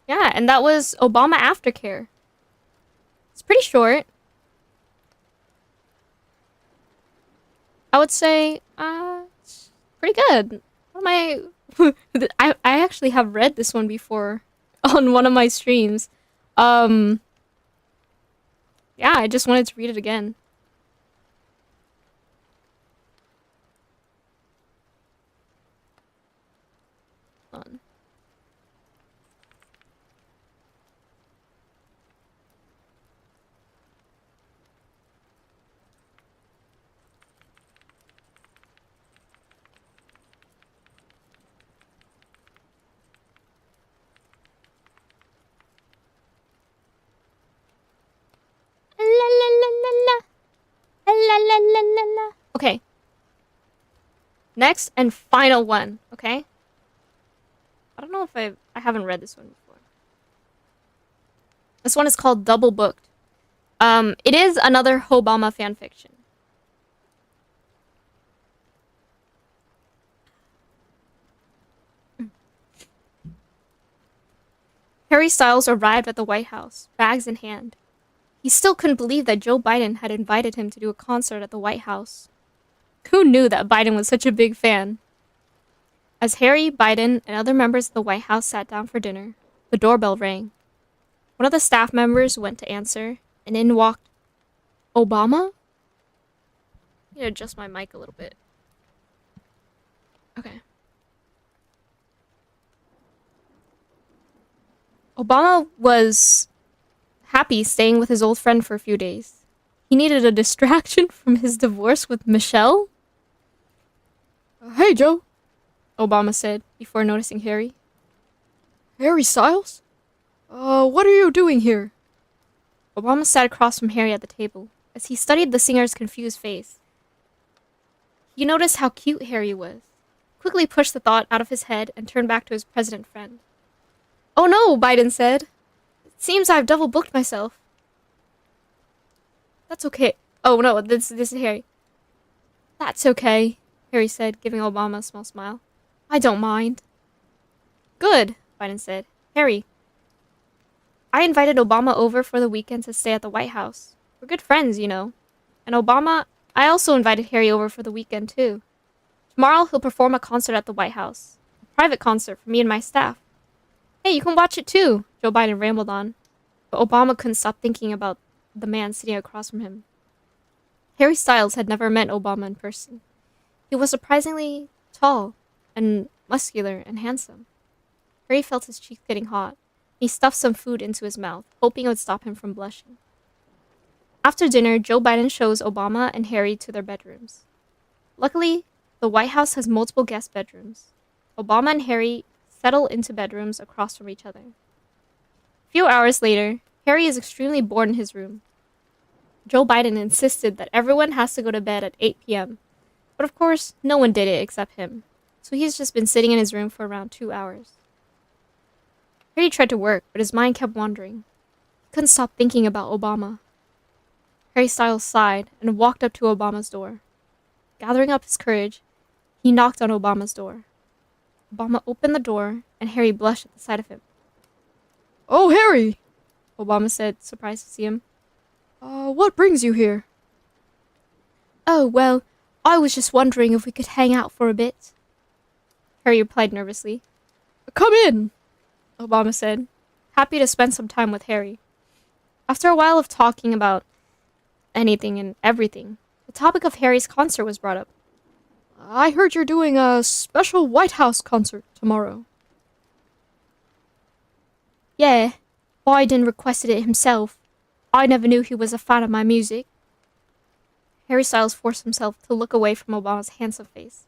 Yeah, and that was Obama Aftercare. It's pretty short. I would say, it's pretty good. What am I actually have read this one before on one of my streams. Yeah, I just wanted to read it again. Hold on. Okay. Next and final one, okay? I don't know if I haven't read this one before. This one is called Double Booked. It is another Obama fanfiction. Harry Styles arrived at the White House, bags in hand. He still couldn't believe that Joe Biden had invited him to do a concert at the White House. Who knew that Biden was such a big fan? As Harry, Biden, and other members of the White House sat down for dinner, the doorbell rang. One of the staff members went to answer, and in walked Obama? I need to adjust my mic a little bit. Okay. Obama was happy staying with his old friend for a few days. He needed a distraction from his divorce with Michelle? Hey, Joe. Obama said, before noticing Harry. Harry Styles? What are you doing here? Obama sat across from Harry at the table. As he studied the singer's confused face, he noticed how cute Harry was. Quickly pushed the thought out of his head and turned back to his president friend. Oh no, Biden said. It seems I've double booked myself. That's okay. Oh no, this is Harry. That's okay, Harry said, giving Obama a small smile. I don't mind. Good, Biden said. Harry, I invited Obama over for the weekend to stay at the White House. We're good friends, you know. And Obama, I also invited Harry over for the weekend, too. Tomorrow, he'll perform a concert at the White House. A private concert for me and my staff. Hey, you can watch it, too, Joe Biden rambled on. But Obama couldn't stop thinking about the man sitting across from him. Harry Styles had never met Obama in person. He was surprisingly tall and muscular and handsome. Harry felt his cheeks getting hot. He stuffed some food into his mouth, hoping it would stop him from blushing. After dinner, Joe Biden shows Obama and Harry to their bedrooms. Luckily, the White House has multiple guest bedrooms. Obama and Harry settle into bedrooms across from each other. A few hours later, Harry is extremely bored in his room. Joe Biden insisted that everyone has to go to bed at 8 p.m., but of course, no one did it except him, so he's just been sitting in his room for around 2 hours. Harry tried to work, but his mind kept wandering. He couldn't stop thinking about Obama. Harry Styles sighed and walked up to Obama's door. Gathering up his courage, he knocked on Obama's door. Obama opened the door, and Harry blushed at the sight of him. Oh, Harry! Obama said, surprised to see him. What brings you here? Oh, well, I was just wondering if we could hang out for a bit. Harry replied nervously. Come in, Obama said, happy to spend some time with Harry. After a while of talking about anything and everything, the topic of Harry's concert was brought up. I heard you're doing a special White House concert tomorrow. Yeah, Biden requested it himself. I never knew he was a fan of my music. Harry Styles forced himself to look away from Obama's handsome face,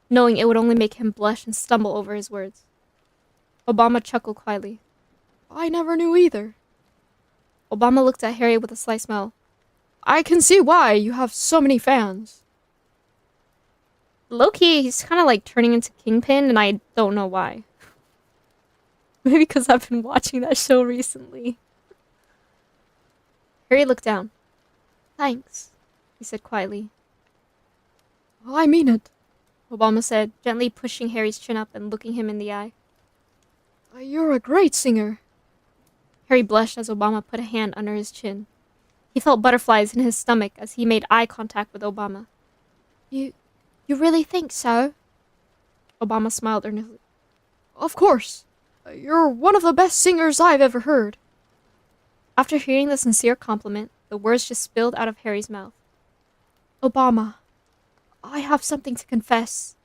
knowing it would only make him blush and stumble over his words. Obama chuckled quietly. I never knew either. Obama looked at Harry with a slight smile. I can see why you have so many fans. Low-key, he's kind of like turning into Kingpin, and I don't know why. Maybe because I've been watching that show recently. Harry looked down. Thanks, he said quietly. I mean it, Obama said, gently pushing Harry's chin up and looking him in the eye. You're a great singer. Harry blushed as Obama put a hand under his chin. He felt butterflies in his stomach as he made eye contact with Obama. You really think so? Obama smiled earnestly. Of course. You're one of the best singers I've ever heard. After hearing the sincere compliment, the words just spilled out of Harry's mouth. Obama, I have something to confess.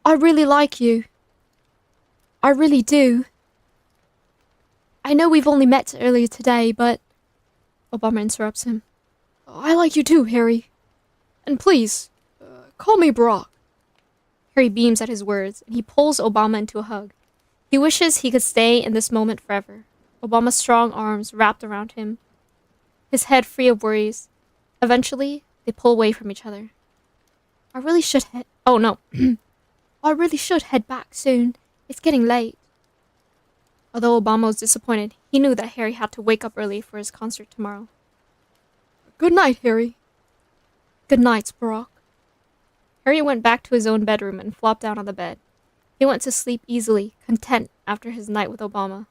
I really like you. I really do. I know we've only met earlier today, but... Obama interrupts him. I like you too, Harry. And please, call me Brock. Harry beams at his words, and he pulls Obama into a hug. He wishes he could stay in this moment forever. Obama's strong arms wrapped around him, his head free of worries. Eventually, they pull away from each other. I really should head... Oh, no. I really should head back soon. It's getting late. Although Obama was disappointed, he knew that Harry had to wake up early for his concert tomorrow. Good night, Harry. Good night, Brock. Harry went back to his own bedroom and flopped down on the bed. He went to sleep easily, content after his night with Obama.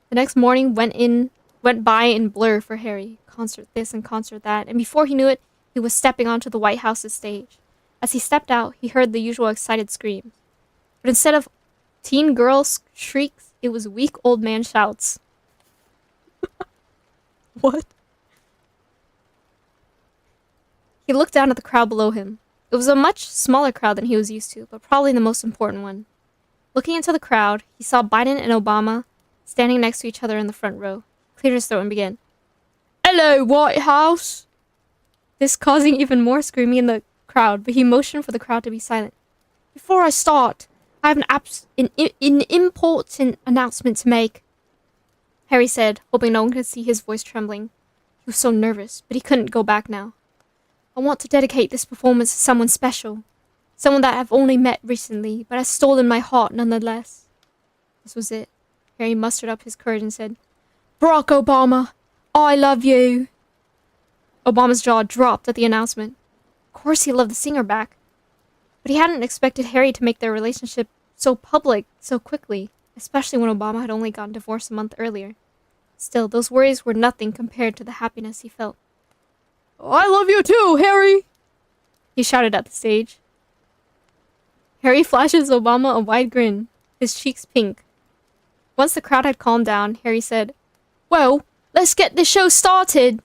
The next morning went by in blur for Harry. Concert this and concert that, and before he knew it, he was stepping onto the White House's stage. As he stepped out, he heard the usual excited screams. But instead of teen girls' shrieks, it was weak old man shouts. What? He looked down at the crowd below him. It was a much smaller crowd than he was used to, but probably the most important one. Looking into the crowd, he saw Biden and Obama standing next to each other in the front row. He cleared his throat and began. Hello, White House. this causing even more screaming in the crowd, but he motioned for the crowd to be silent. Before I start, I have an important announcement to make, Harry said, hoping no one could see his voice trembling. He was so nervous, but he couldn't go back now. I want to dedicate this performance to someone special. Someone that I've only met recently, but has stolen my heart nonetheless. This was it. Harry mustered up his courage and said, Barack Obama, I love you. Obama's jaw dropped at the announcement. Of course he loved the singer back. But he hadn't expected Harry to make their relationship so public so quickly, especially when Obama had only gotten divorced a month earlier. Still, those worries were nothing compared to the happiness he felt. I love you too, Harry! He shouted at the stage. Harry flashes Obama a wide grin, his cheeks pink. Once the crowd had calmed down, Harry said, Well, let's get this show started.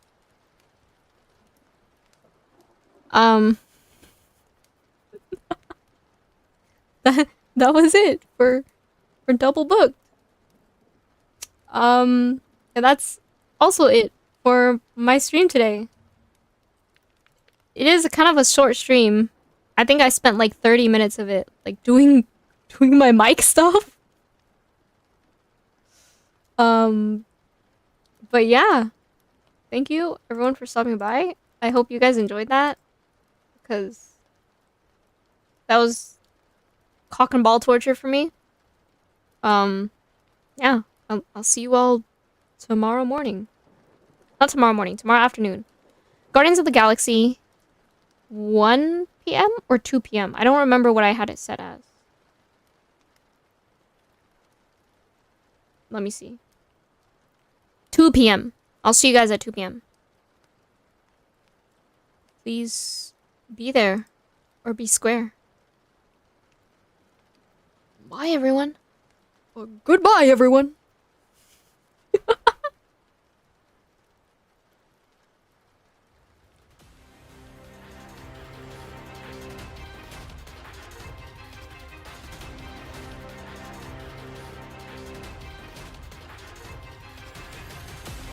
That was it for Double Booked. And that's also it for my stream today. It is kind of a short stream. I think I spent like 30 minutes of it like doing my mic stuff. But yeah. Thank you everyone for stopping by. I hope you guys enjoyed that, because that was cock and ball torture for me. Yeah, I'll see you all tomorrow morning. Not tomorrow morning, tomorrow afternoon. Guardians of the Galaxy, 1 p.m. or 2 p.m. I don't remember what I had it set as. Let me see. 2 p.m. I'll see you guys at 2 p.m. Please be there or be square. Bye, everyone. Goodbye, everyone.